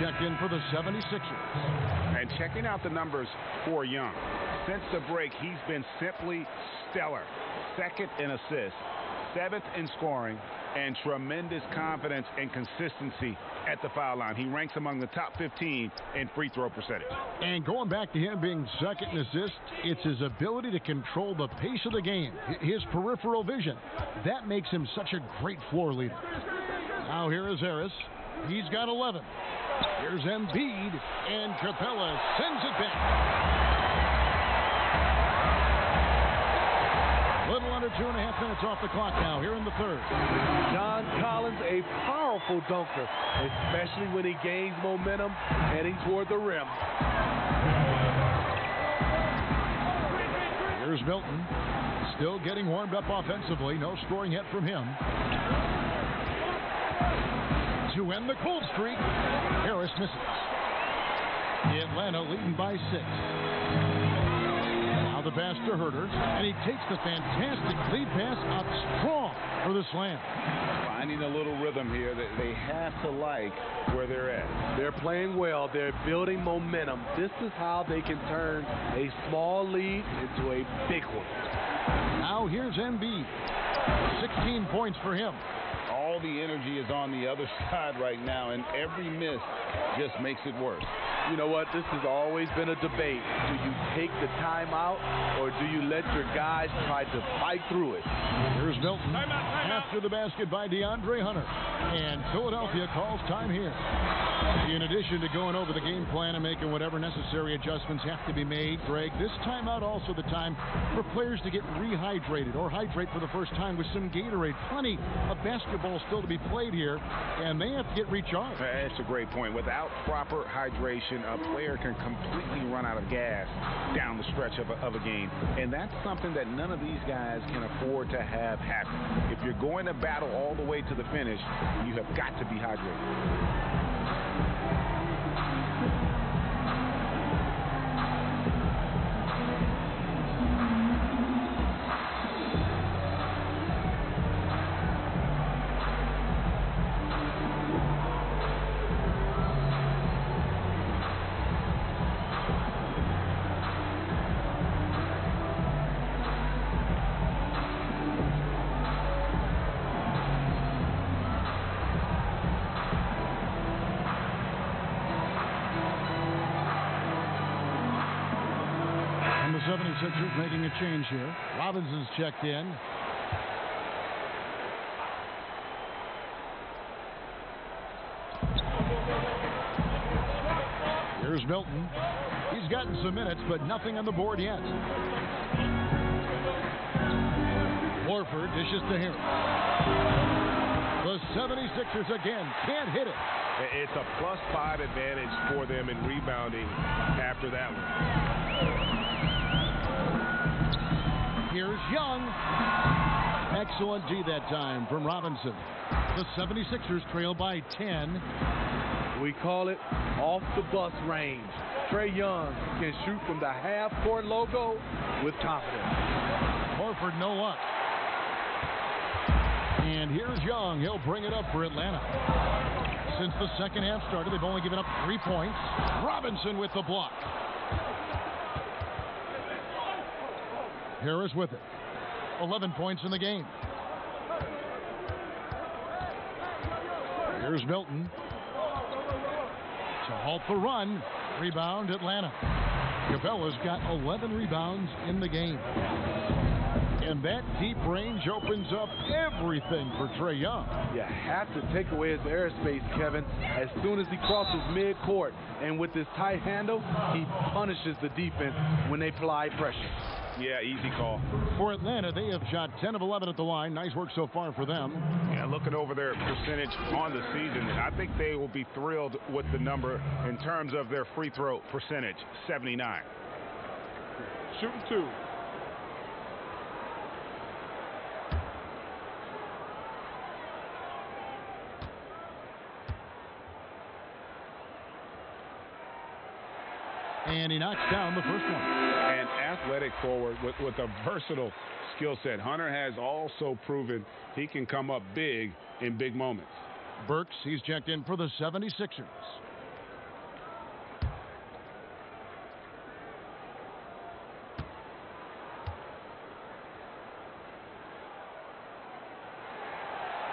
Checked in for the 76ers. And checking out the numbers for Young. Since the break, he's been simply stellar. Second in assists, seventh in scoring, and tremendous confidence and consistency at the foul line. He ranks among the top 15 in free throw percentage. And going back to him being second in assists, it's his ability to control the pace of the game, his peripheral vision. That makes him such a great floor leader. Now here is Harris. He's got 11. Here's Embiid, and Capella sends it back. Little under 2.5 minutes off the clock now, here in the third. John Collins, a powerful dunker, especially when he gains momentum heading toward the rim. Here's Milton, still getting warmed up offensively. No scoring yet from him. To end the cold streak, Harris misses. Atlanta leading by 6. Now the pass to Herter, and he takes the fantastic lead pass out strong for the slam. Finding a little rhythm here that they have to like where they're at. They're playing well. They're building momentum. This is how they can turn a small lead into a big one. Now here's Embiid. 16 points for him. All the energy is on the other side right now, and every miss just makes it worse. You know what? This has always been a debate. Do you take the timeout, or do you let your guys try to fight through it? Here's Milton after the basket by DeAndre Hunter. And Philadelphia calls time here. In addition to going over the game plan and making whatever necessary adjustments have to be made, Greg, this timeout also the time for players to get rehydrated or hydrate for the first time with some Gatorade. Plenty of basketball still to be played here, and they have to get recharged. That's a great point. Without proper hydration, a player can completely run out of gas down the stretch of a game, and that's something that none of these guys can afford to have happen. If you're going to battle all the way to the finish, you have got to be hydrated. Sixers making a change here. Robinson's checked in. Here's Milton. He's gotten some minutes, but nothing on the board yet. Horford dishes to Harris. The 76ers again can't hit it. It's a +5 advantage for them in rebounding after that one. Here's Young. Excellent D that time from Robinson. The 76ers trail by 10. We call it off the bus range. Trae Young can shoot from the half-court logo with confidence. Horford, no luck. And here's Young. He'll bring it up for Atlanta. Since the second half started, they've only given up 3 points. Robinson with the block. Harris with it. 11 points in the game. Here's Milton. To halt the run. Rebound, Atlanta. Capella's got 11 rebounds in the game. And that deep range opens up everything for Trae Young. You have to take away his airspace, Kevin, as soon as he crosses midcourt. And with this tight handle, he punishes the defense when they apply pressure. Yeah, easy call. For Atlanta, they have shot 10 of 11 at the line. Nice work so far for them. Yeah, looking over their percentage on the season, I think they will be thrilled with the number in terms of their free throw percentage, 79. Shooting 2. And he knocks down the first one. An athletic forward with a versatile skill set. Hunter has also proven he can come up big in big moments. Burks, he's checked in for the 76ers.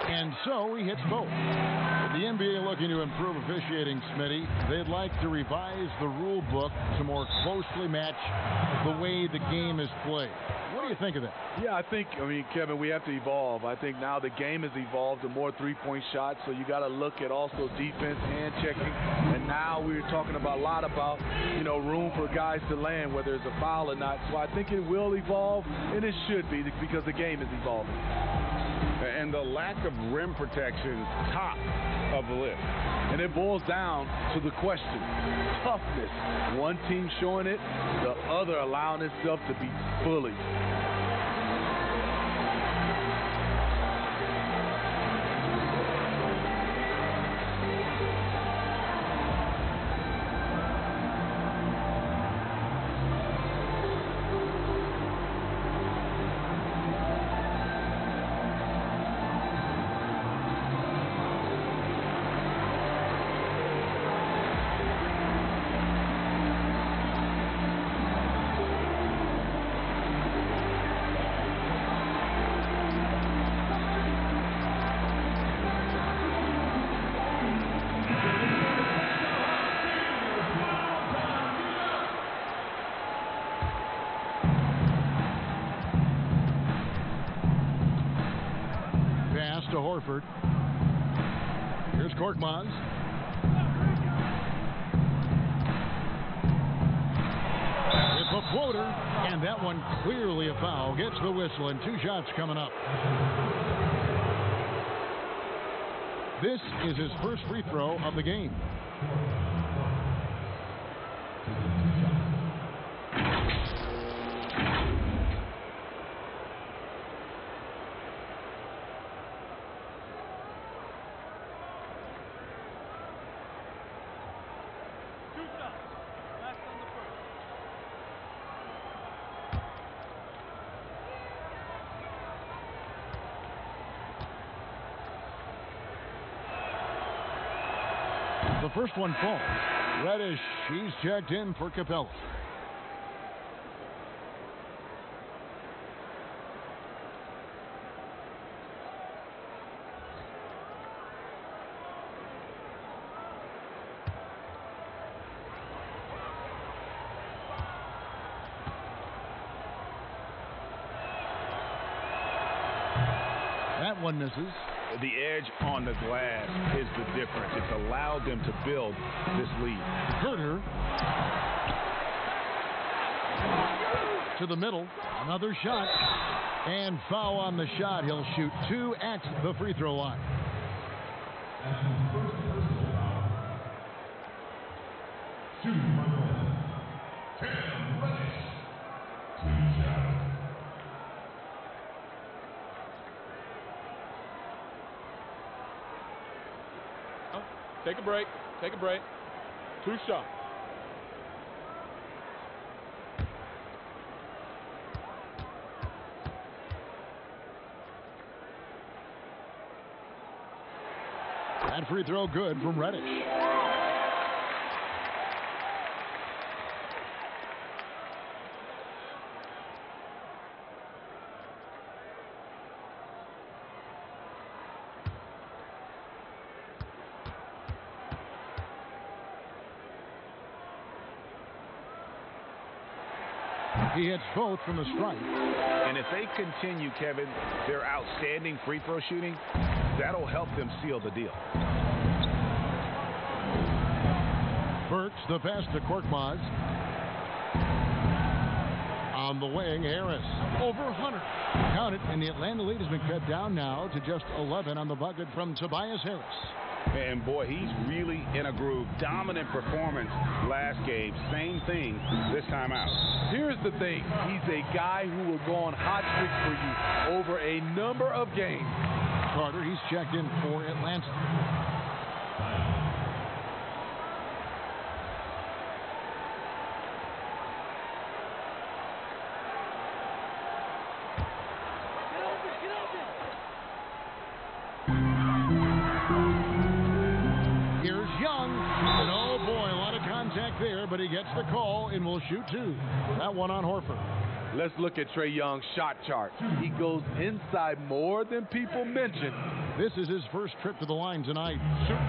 And so he hits both. The NBA looking to improve officiating, Smitty. They'd like to revise the rule book to more closely match the way the game is played. What do you think of that? Yeah, Kevin, we have to evolve. I think now the game has evolved to more three-point shots, so you got to look at also defense, hand checking, and now we're talking a lot about, room for guys to land, whether it's a foul or not. So I think it will evolve, and it should be because the game is evolving. And the lack of rim protection, top of the list. And it boils down to the question, toughness. One team showing it, the other allowing itself to be bullied. To Horford. Here's Korkmaz. It's a floater, and that one clearly a foul. Gets the whistle, and 2 shots coming up. This is his first free throw of the game. The first one falls. Reddish, he's checked in for Capella. That one misses. The edge on the glass is the difference. It's allowed them to build this lead. Herter to the middle. Another shot. And foul on the shot. He'll shoot 2 at the free throw line. Take a break. Take a break. 2 shots. That free throw good from Reddish. He hits both from the strike. And if they continue, Kevin, their outstanding free throw shooting, that'll help them seal the deal. Burks the pass to Korkmaz. On the wing, Harris over Hunter. Count it, and the Atlanta lead has been cut down now to just 11 on the bucket from Tobias Harris. And boy, he's really in a groove. Dominant performance last game. Same thing this time out. Here's the thing. He's a guy who will go on hot streaks for you over a number of games. Carter, he's checked in for Atlanta. But he gets the call and will shoot 2. That one on Horford. Let's look at Trae Young's shot chart. He goes inside more than people mention. This is his first trip to the line tonight. Shoot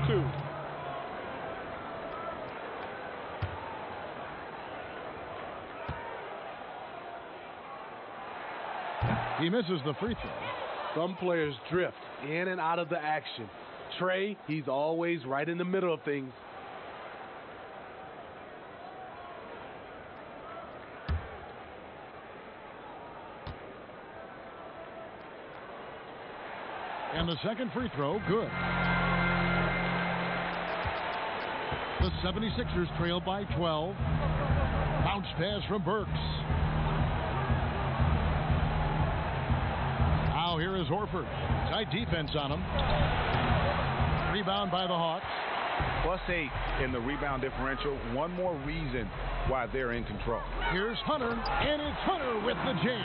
2. He misses the free throw. Some players drift in and out of the action. Trae, he's always right in the middle of things. And the second free throw, good. The 76ers trail by 12. Bounce pass from Burks. Now here is Horford. Tight defense on him. Rebound by the Hawks. +8 in the rebound differential. One more reason why they're in control. Here's Hunter, and it's Hunter with the jam.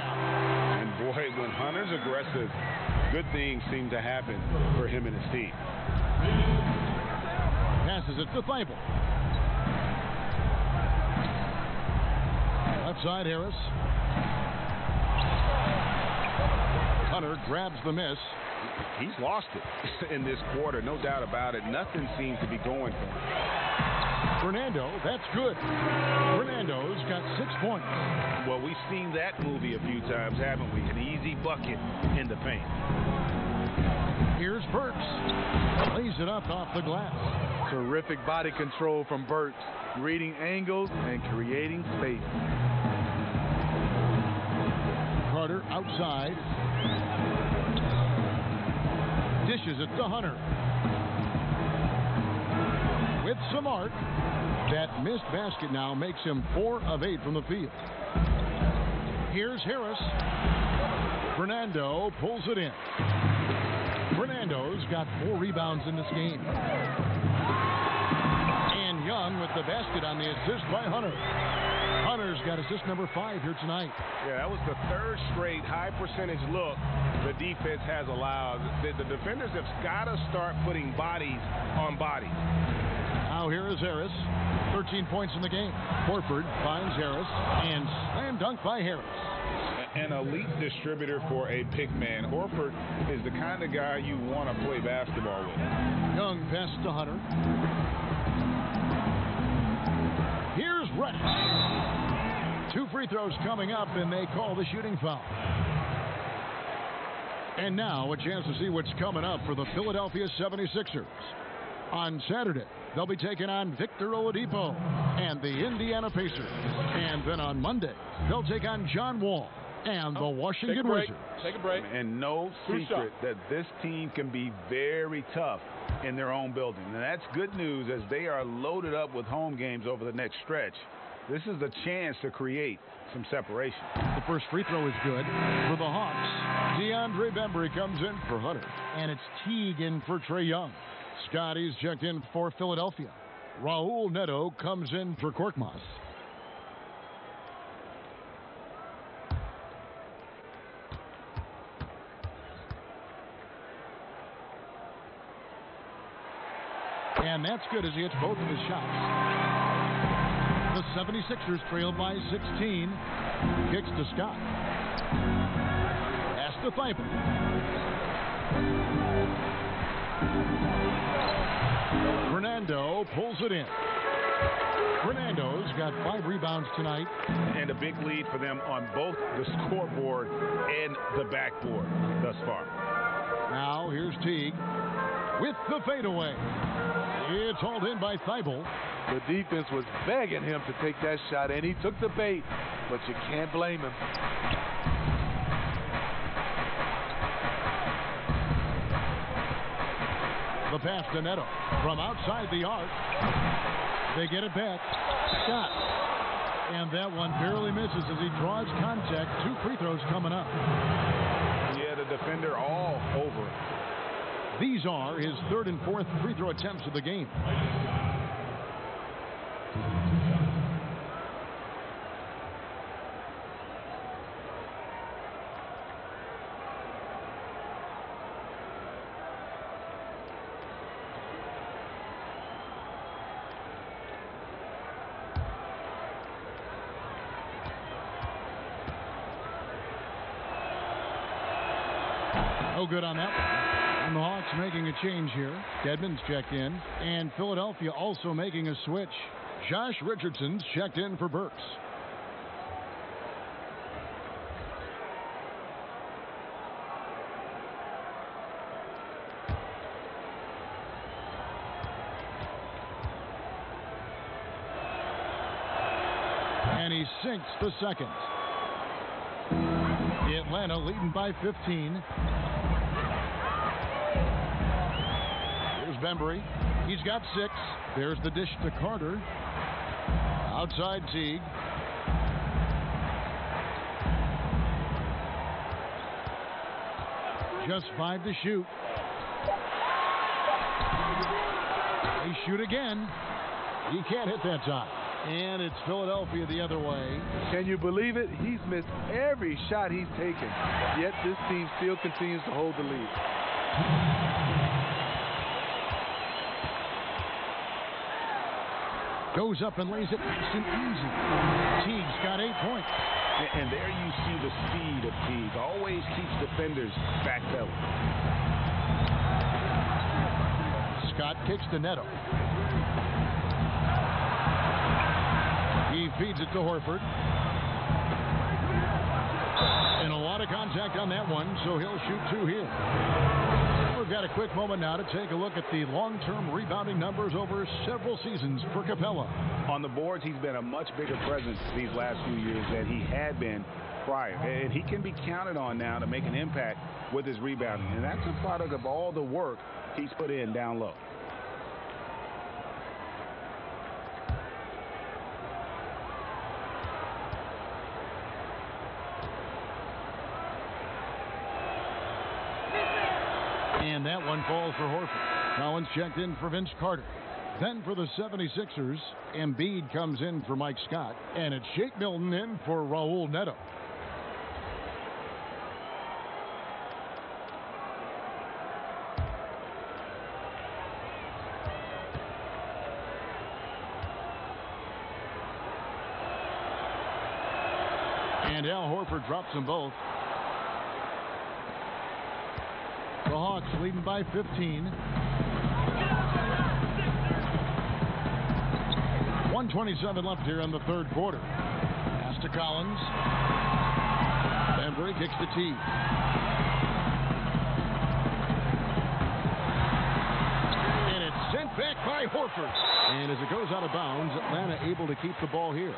And boy, when Hunter's aggressive, good things seem to happen for him and his team. Passes it to Thibault. Left side, Harris. Hunter grabs the miss. He's lost it in this quarter, no doubt about it. Nothing seems to be going for him. Fernando, that's good. Fernando's got 6 points. Well, we've seen that movie a few times, haven't we? An easy bucket in the paint. Here's Burks. Lays it up off the glass. Terrific body control from Burks, reading angles and creating space. Carter outside. Dishes it to Hunter. With some art, that missed basket now makes him 4 of 8 from the field. Here's Harris. Fernando pulls it in. Fernando's got 4 rebounds in this game. And Young with the basket on the assist by Hunter. Hunter's got assist number 5 here tonight. Yeah, that was the 3rd straight high percentage look the defense has allowed. The defenders have got to start putting bodies on bodies. Now here is Harris. 13 points in the game. Horford finds Harris and slam dunk by Harris. An elite distributor for a big man. Horford is the kind of guy you want to play basketball with. Young pass to Hunter. Here's Reddish. 2 free throws coming up, and they call the shooting foul. And now a chance to see what's coming up for the Philadelphia 76ers. On Saturday, they'll be taking on Victor Oladipo and the Indiana Pacers. And then on Monday, they'll take on John Wall and the Washington Wizards. Take a break. And no secret that this team can be very tough in their own building. And that's good news as they are loaded up with home games over the next stretch. This is a chance to create some separation. The first free throw is good for the Hawks. DeAndre Bembry comes in for Hunter. And it's Teague in for Trae Young. Scotty's checked in for Philadelphia. Raul Neto comes in for Korkmaz. And that's good as he hits both of his shots. The 76ers trail by 16. Kicks to Scott. Pass to Thibault. Fernando pulls it in. Fernando's got 5 rebounds tonight. And a big lead for them on both the scoreboard and the backboard thus far. Now here's Teague with the fadeaway. It's hauled in by Thibault. The defense was begging him to take that shot, and he took the bait, but you can't blame him. The pass to Neto from outside the arc. They get it back. Scott. And that one barely misses as he draws contact. 2 free throws coming up. Yeah, the defender all over. These are his 3rd and 4th free throw attempts of the game. No good on that one. And the Hawks making a change here. Dedmon's checked in. And Philadelphia also making a switch. Josh Richardson's checked in for Burks. And he sinks the second. Atlanta leading by 15. Here's Bembry. He's got 6. There's the dish to Carter. Outside Teague. Just 5 to shoot. They shoot again. He can't hit that time. And it's Philadelphia the other way. Can you believe it? He's missed every shot he's taken. Yet this team still continues to hold the lead. Goes up and lays it nice and easy. Teague's got 8 points. And there you see the speed of Teague. Always keeps defenders backpedaling. Scott kicks to Neto. He feeds it to Horford. And a lot of contact on that one, so he'll shoot 2 here. We've got a quick moment now to take a look at the long-term rebounding numbers over several seasons for Capella. On the boards, he's been a much bigger presence these last few years than he had been prior. And he can be counted on now to make an impact with his rebounding. And that's a product of all the work he's put in down low. And that one falls for Horford. Collins checked in for Vince Carter. Then for the 76ers, Embiid comes in for Mike Scott. And it's Shake Milton in for Raul Neto. And Al Horford drops them both. The Hawks leading by 15. 1:27 left here in the 3rd quarter. Pass to Collins. Bembry kicks to Teague. by Horford. And as it goes out of bounds, Atlanta able to keep the ball here.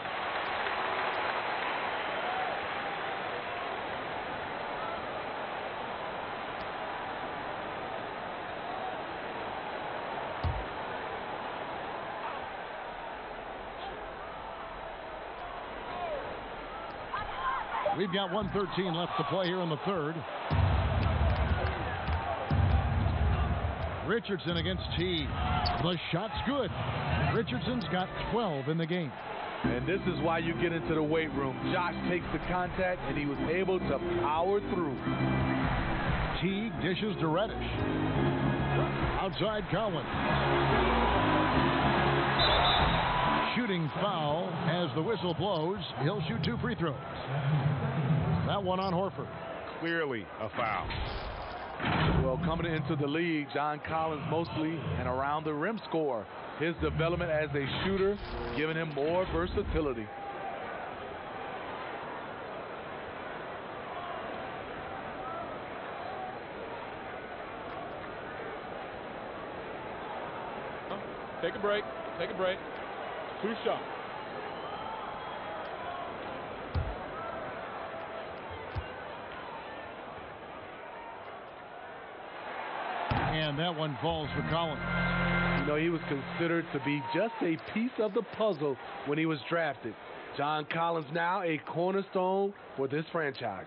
We've got 1:13 left to play here in the third. Richardson against Teague. The shot's good. Richardson's got 12 in the game. And this is why you get into the weight room. Josh takes the contact, and he was able to power through. Teague dishes to Reddish. Outside Collins. Shooting foul as the whistle blows. He'll shoot 2 free throws. That one on Horford. Clearly a foul. Well, coming into the league, John Collins mostly an around the rim scorer. His development as a shooter giving him more versatility. Take a break. Take a break. 2 shots. And that one falls for Collins. You know, he was considered to be just a piece of the puzzle when he was drafted. John Collins now a cornerstone for this franchise.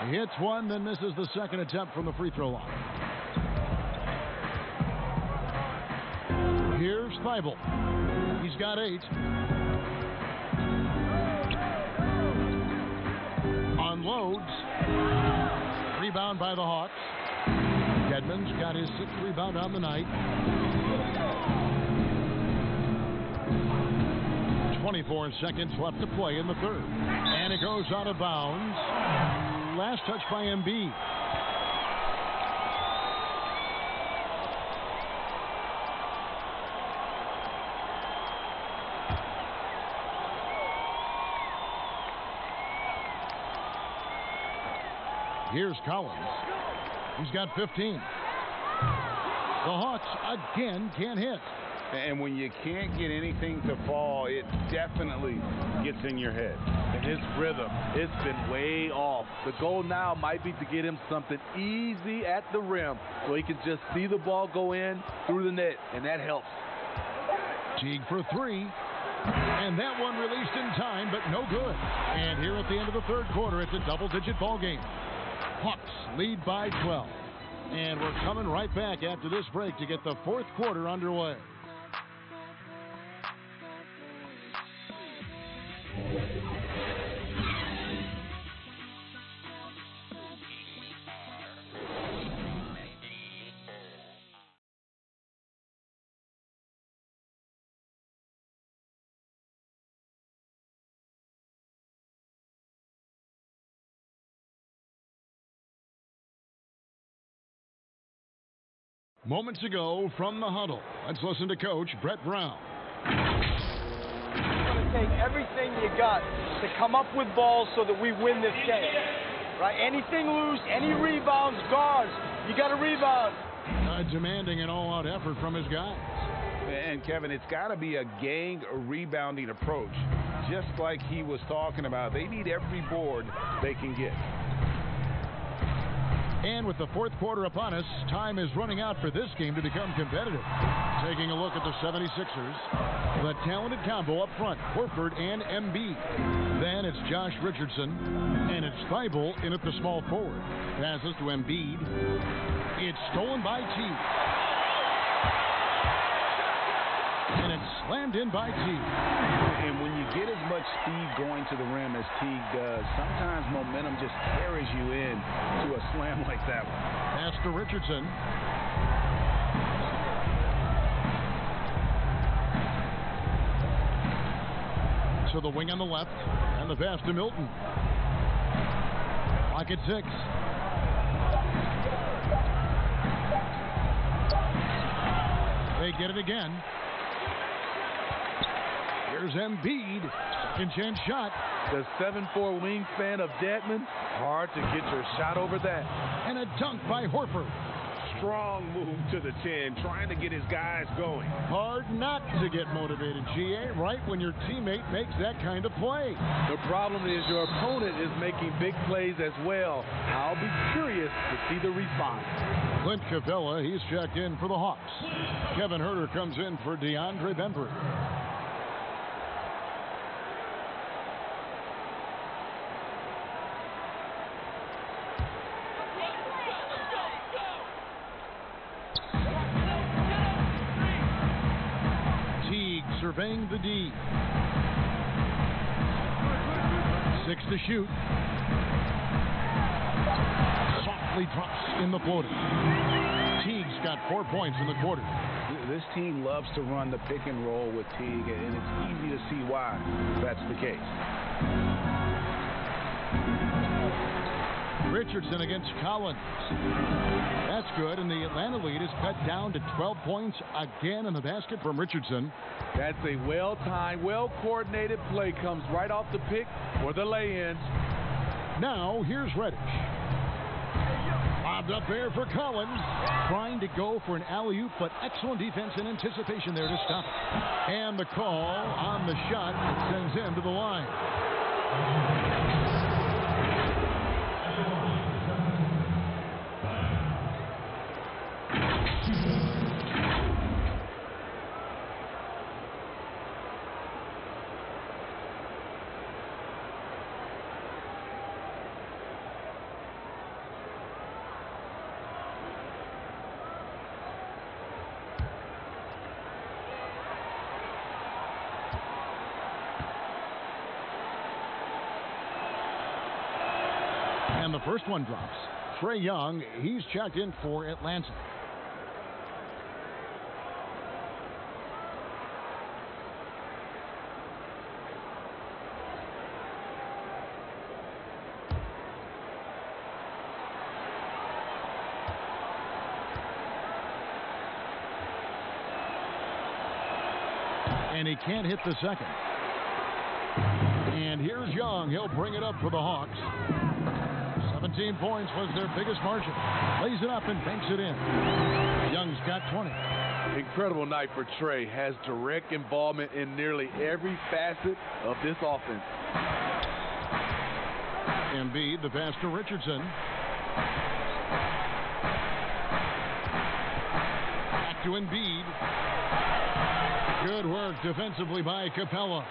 He hits one, then misses the second attempt from the free throw line. Here's Thibault. He's got 8. Unloads. Rebound by the Hawks. Dedmon's got his 6th rebound on the night. 24 seconds left to play in the third. And it goes out of bounds. Last touch by Embiid. Here's Collins. He's got 15. The Hawks again can't hit. And when you can't get anything to fall, it definitely gets in your head. And his rhythm, it's been way off. The goal now might be to get him something easy at the rim so he can just see the ball go in through the net, and that helps. Teague for 3. And that one released in time, but no good. And here at the end of the third quarter, it's a double-digit ball game. Hawks lead by 12. And we're coming right back after this break to get the fourth quarter underway. Moments ago from the huddle, let's listen to Coach Brett Brown. It's going to take everything you got to come up with balls so that we win this game. Right? Anything loose, any rebounds, guards, you got to rebound. Demanding an all-out effort from his guys. And Kevin, it's got to be a gang rebounding approach, just like he was talking about. They need every board they can get. And with the fourth quarter upon us, time is running out for this game to become competitive. Taking a look at the 76ers, the talented combo up front, Horford and Embiid. Then it's Josh Richardson, and it's Thibault in at the small forward. Passes to Embiid. It's stolen by Teague. And it's slammed in by Teague. And when you get as much speed going to the rim as Teague does, sometimes momentum just carries you in to a slam like that one. Pass to Richardson. To the wing on the left, and the pass to Milton. Clock at 6. They get it again. Here's Embiid. Second chance shot. The 7'4" wingspan of Dedmon. Hard to get your shot over that. And a dunk by Horford. Strong move to the 10, trying to get his guys going. Hard not to get motivated, GA, right when your teammate makes that kind of play. The problem is your opponent is making big plays as well. I'll be curious to see the response. Clint Capella, he's checked in for the Hawks. Kevin Huerter comes in for DeAndre Bembry. Surveying the D. 6 to shoot. Softly drops in the floater. Teague's got 4 points in the quarter. This team loves to run the pick and roll with Teague, and it's easy to see why that's the case. Richardson against Collins. That's good, and the Atlanta lead is cut down to 12 points again in the basket from Richardson. That's a well-timed, well-coordinated play. Comes right off the pick or the lay-in. Now, here's Reddish. Bobbed up there for Collins. Trying to go for an alley-oop, but excellent defense and anticipation there to stop it. And the call on the shot that sends him to the line. And the first one drops. Trae Young, he's checked in for Atlanta. And he can't hit the second. And here's Young. He'll bring it up for the Hawks. 17 points was their biggest margin. Lays it up and banks it in. Young's got 20. Incredible night for Trae. Has direct involvement in nearly every facet of this offense. Embiid, the pass to Richardson. Back to Embiid. Good work defensively by Capella.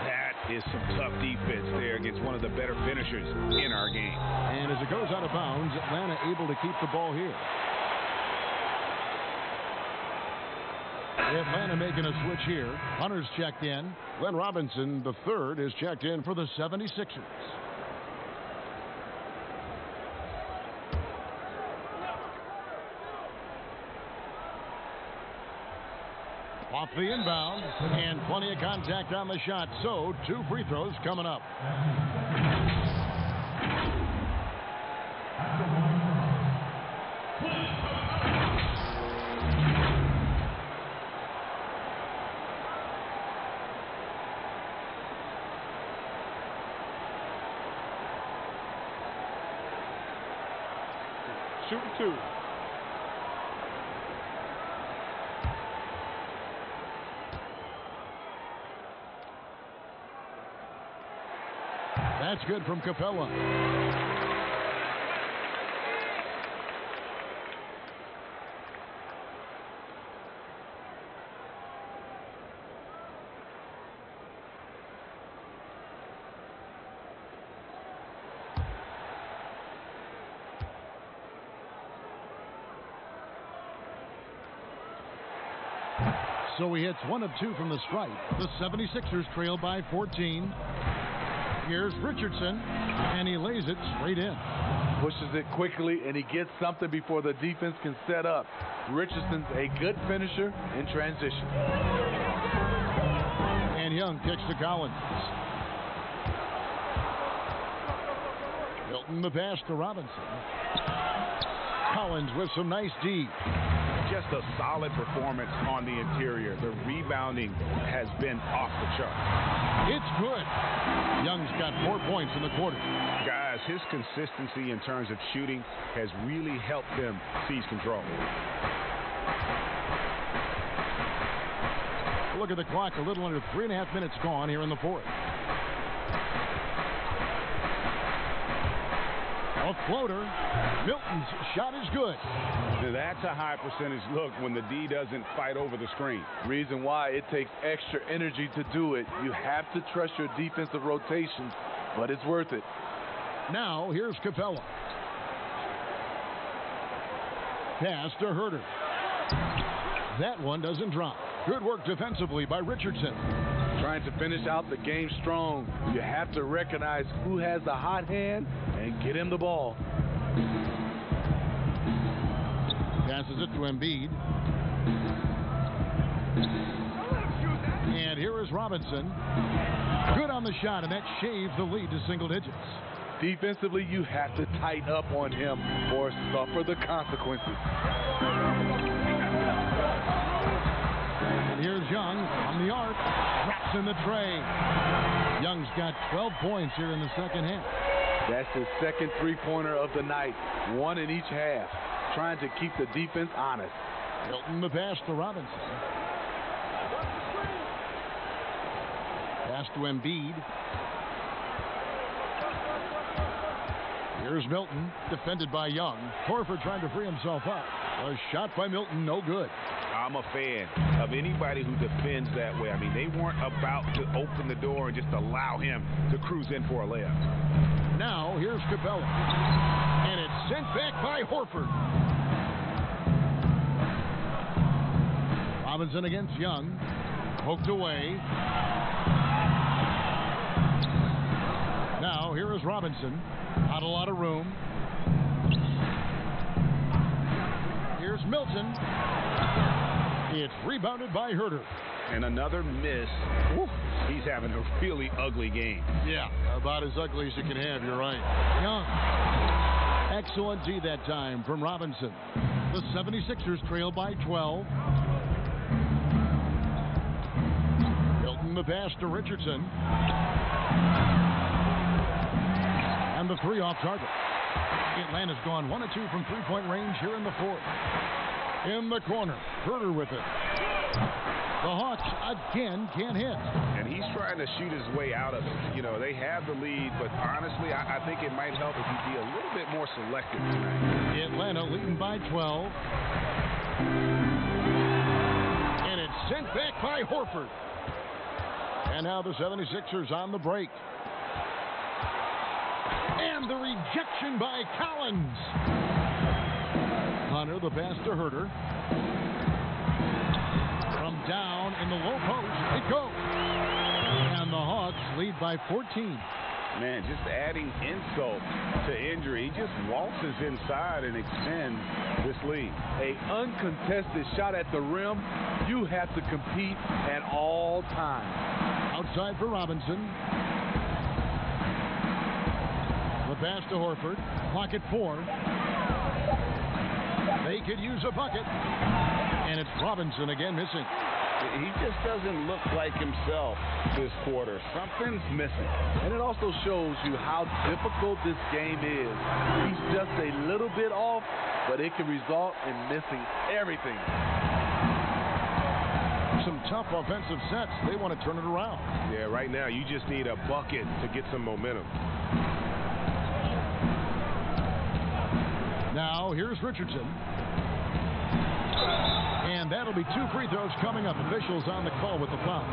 That is some tough defense there against one of the better finishers in our game. And as it goes out of bounds, Atlanta able to keep the ball here. Atlanta making a switch here. Hunter's checked in. Glenn Robinson, the third, is checked in for the 76ers. Off the inbound, and plenty of contact on the shot, so 2 free throws coming up. Shooting 2. That's good from Capella. So he hits 1 of 2 from the stripe. The 76ers trail by 14. Here's Richardson, and he lays it straight in. Pushes it quickly, and he gets something before the defense can set up. Richardson's a good finisher in transition. And Young kicks to Collins. Hilton the pass to Robinson. Collins with some nice D. just a solid performance on the interior. The rebounding has been off the charts. It's good. Young's got 4 points in the quarter. Guys, his consistency in terms of shooting has really helped them seize control. Look at the clock, a little under 3.5 minutes gone here in the fourth. A floater. Milton's shot is good. That's a high percentage look when the D doesn't fight over the screen. Reason why it takes extra energy to do it. You have to trust your defensive rotations, but it's worth it. Now, here's Capella. Pass to Herter. That one doesn't drop. Good work defensively by Richardson. Trying to finish out the game strong. You have to recognize who has the hot hand and get him the ball. Passes it to Embiid. And here is Robinson. Good on the shot, and that shaves the lead to single digits. Defensively, you have to tighten up on him or suffer the consequences. And here's Young on the arc. Drops in the tray. Young's got 12 points here in the second half. That's his second three-pointer of the night. One in each half. Trying to keep the defense honest. Milton the pass to Robinson. Pass to Embiid. Here's Milton, defended by Young. Horford trying to free himself up. A shot by Milton, no good. I'm a fan of anybody who defends that way. I mean, they weren't about to open the door and just allow him to cruise in for a layup. Now, here's Capella. And it's sent back by Horford. Robinson against Young. Poked away. Now, here is Robinson. Not a lot of room. Here's Milton. It's rebounded by Herter. And another miss. Woo. He's having a really ugly game. Yeah, about as ugly as you can have, you're right. Young. Excellent D that time from Robinson. The 76ers trail by 12. Milton the pass to Richardson. And the three off target. Atlanta's gone 1 of 2 from three-point range here in the fourth. In the corner, Herter with it. The Hawks again can't hit. And he's trying to shoot his way out of it. You know, they have the lead, but honestly, I think it might help if he be a little bit more selective tonight. Atlanta leading by 12. And it's sent back by Horford. And now the 76ers on the break. And the rejection by Collins. Hunter, the pass to Herter. From down in the low post, it goes. And the Hawks lead by 14. Man, just adding insult to injury. He just waltzes inside and extends this lead. An uncontested shot at the rim. You have to compete at all times. Outside for Robinson. The pass to Horford. Clock at 4. They could use a bucket. And it's Robinson again missing. He just doesn't look like himself this quarter. Something's missing. And it also shows you how difficult this game is. He's just a little bit off, but it can result in missing everything. Some tough offensive sets. They want to turn it around. Yeah, right now you just need a bucket to get some momentum. Now, here's Richardson. And that'll be 2 free throws coming up. Officials on the call with the foul.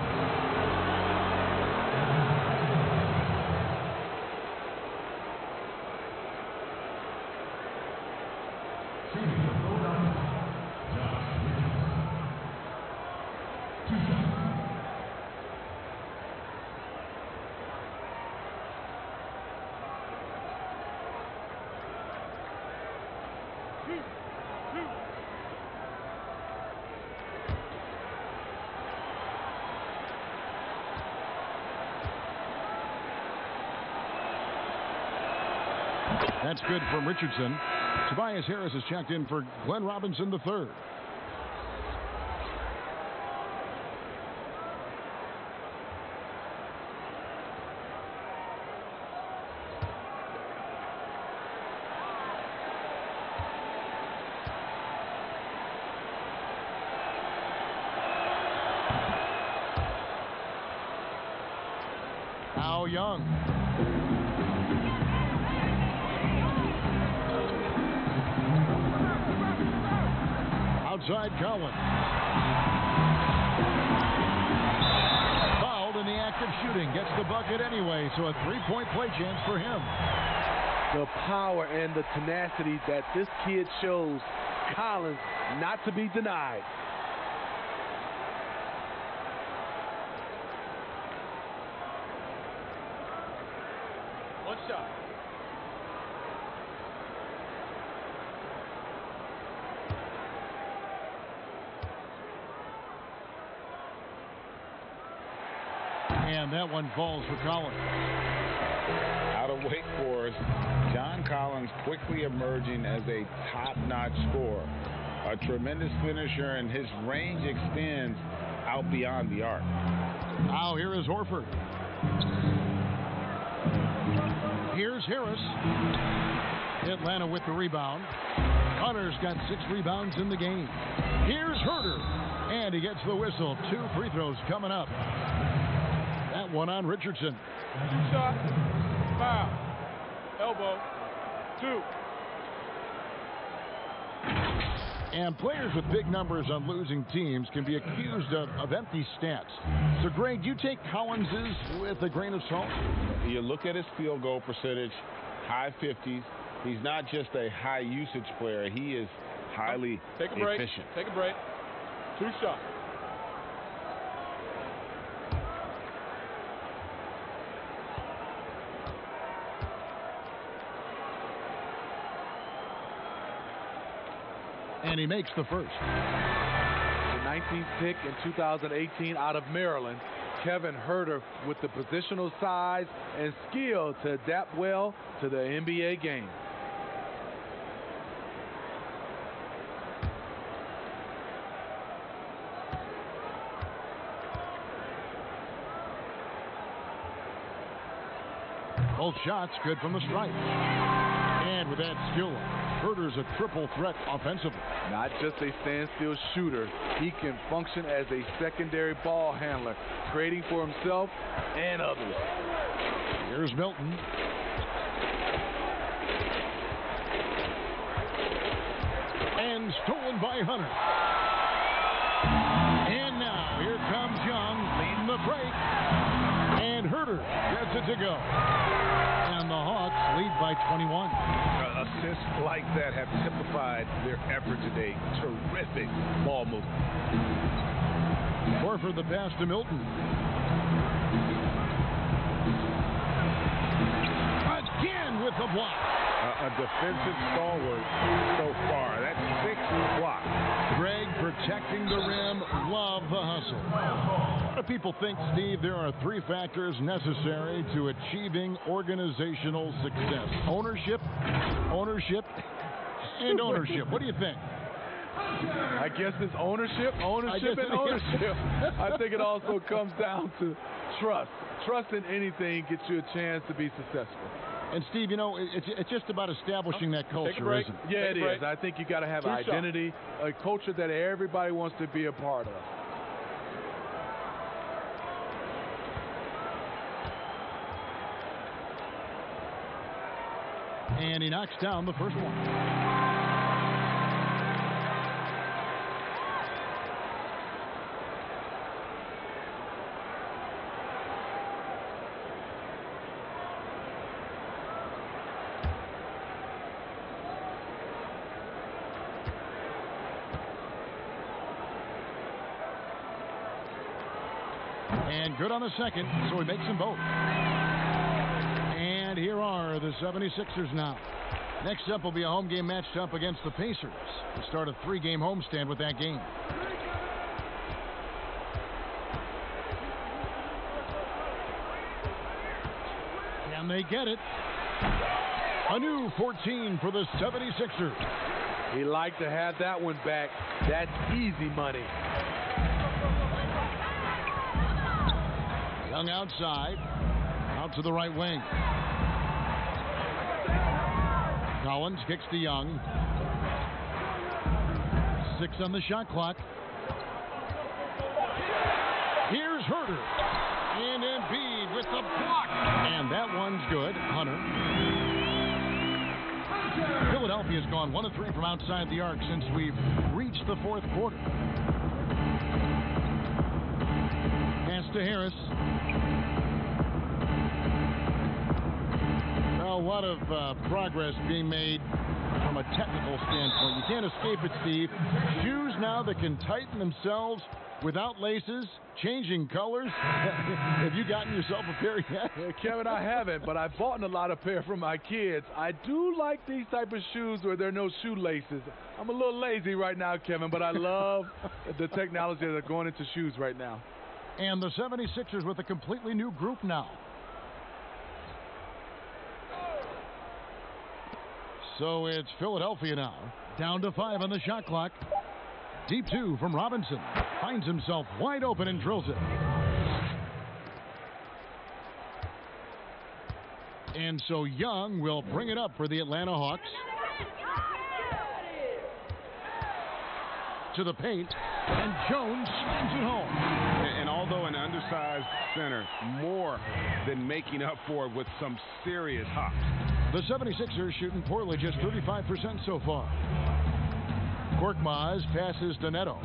That's good from Richardson. Tobias Harris has checked in for Glenn Robinson III. Now Young. Outside Collins. Fouled in the act of shooting. Gets the bucket anyway, so a three-point play chance for him. The power and the tenacity that this kid shows, Collins, not to be denied. One shot. And that one falls for Collins. Out of Wake Forest, John Collins quickly emerging as a top-notch scorer. A tremendous finisher, and his range extends out beyond the arc. Now here is Horford. Here's Harris. Atlanta with the rebound. Hunter's got 6 rebounds in the game. Here's Herter. And he gets the whistle. 2 free throws coming up. That one on Richardson. Shot. Foul. Elbow. 2. And players with big numbers on losing teams can be accused of empty stats. So, Greg, you take Collins's with a grain of salt? You look at his field goal percentage, high 50s. He's not just a high usage player. He is highly Take a break. efficient. Take a break. 2 shots. And he makes the first. The 19th pick in 2018 out of Maryland, Kevin Herter with the positional size and skill to adapt well to the NBA game. Both shots good from the stripe. And with that skill, Herter's a triple threat offensively. Not just a standstill shooter, he can function as a secondary ball handler, creating for himself and others. Here's Milton. And stolen by Hunter. And now here comes Young leading the break. And Herter gets it to go. And the Hawks lead by 21. Assists like that have typified their effort today. Terrific ball movement. Horford the pass to Milton. Again with the block. A defensive stalwart so far. That's 6 blocks. Greg protecting the rim. Love the hustle. A lot of people think, Steve, there are 3 factors necessary to achieving organizational success. Ownership, and ownership. What do you think? I guess it's ownership. I think it also comes down to trust. Trust in anything gets you a chance to be successful. And Steve, you know, it's just about establishing that culture, isn't it? Yeah, it is. I think you got to have an identity, a culture that everybody wants to be a part of. And he knocks down the first one. And good on the second, so he makes them both. And here are the 76ers now. Next up will be a home game matched up against the Pacers to start a 3-game homestand with that game. Can they get it? A new 14 for the 76ers. He liked to have that one back. That's easy money. Young outside, out to the right wing. Collins kicks to Young. 6 on the shot clock. Here's Herter. And Embiid with the block. And that one's good. Hunter. Philadelphia's gone 1 of 3 from outside the arc since we've reached the fourth quarter. Pass to Harris. A lot of progress being made from a technical standpoint. You can't escape it, Steve. Shoes now that can tighten themselves without laces, changing colors. Have you gotten yourself a pair yet? Yeah, Kevin, I haven't, but I've bought a lot of pair for my kids. I do like these type of shoes where there are no shoelaces. I'm a little lazy right now, Kevin, but I love the technology that's going into shoes right now. And the 76ers with a completely new group now. So it's Philadelphia now, down to 5 on the shot clock. Deep 2 from Robinson. Finds himself wide open and drills it. And so Young will bring it up for the Atlanta Hawks. To the paint, and Jones slams it home. And although an undersized center, more than making up for it with some serious hops. The 76ers shooting poorly, just 35% so far. Korkmaz passes to Neto.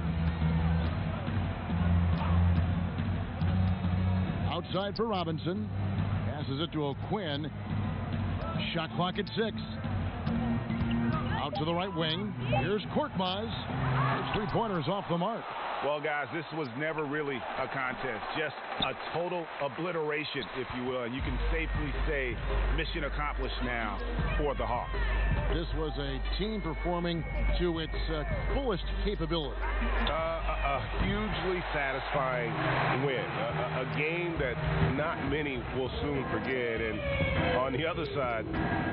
Outside for Robinson. Passes it to O'Quinn. Shot clock at 6. Out to the right wing. Here's Korkmaz. His three-pointers off the mark. Well, guys, this was never really a contest, just a total obliteration, if you will. And you can safely say mission accomplished now for the Hawks. This was a team performing to its fullest capability. A hugely satisfying win. A game that not many will soon forget. And on the other side,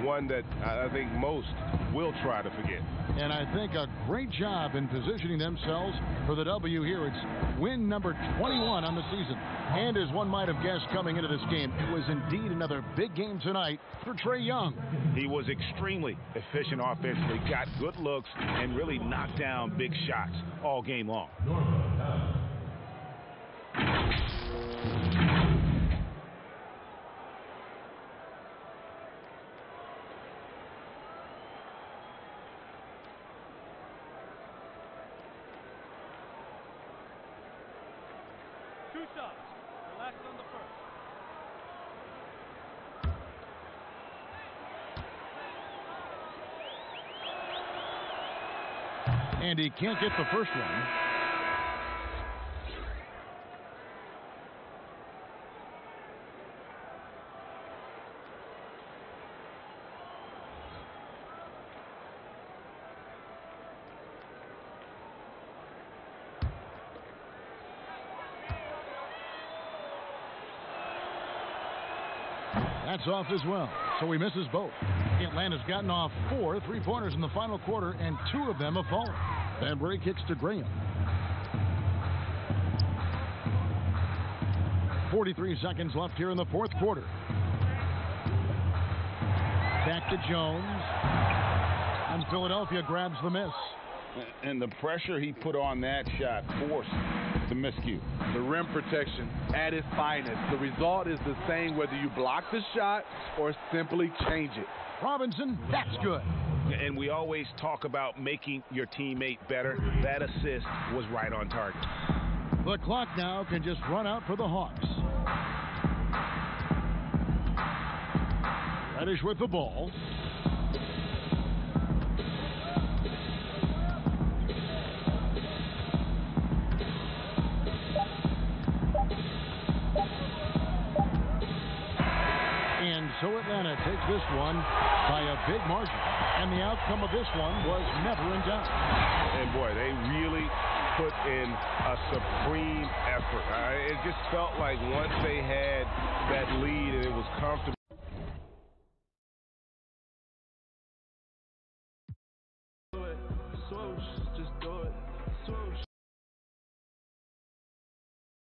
one that I think most will try to forget. And I think a great job in positioning themselves for the W here. It's win number 21 on the season. And as one might have guessed coming into this game, it was indeed another big game tonight for Trae Young. He was extremely efficient offensively, got good looks, and really knocked down big shots all game long. And he can't get the first one. That's off as well, so he misses both. Atlanta's gotten off 4 3-pointers in the final quarter, and 2 of them have fallen. Banbury kicks to Graham. 43 seconds left here in the fourth quarter. Back to Jones. And Philadelphia grabs the miss. And the pressure he put on that shot forced the miscue. The rim protection at its finest. The result is the same whether you block the shot or simply change it. Robinson, that's good. And we always talk about making your teammate better. That assist was right on target. The clock now can just run out for the Hawks. Reddish with the ball. And so Atlanta takes this one by a big margin. And the outcome of this one was never in doubt. And boy, they really put in a supreme effort. It just felt like once they had that lead and it was comfortable. Swoosh, just do it. Swoosh.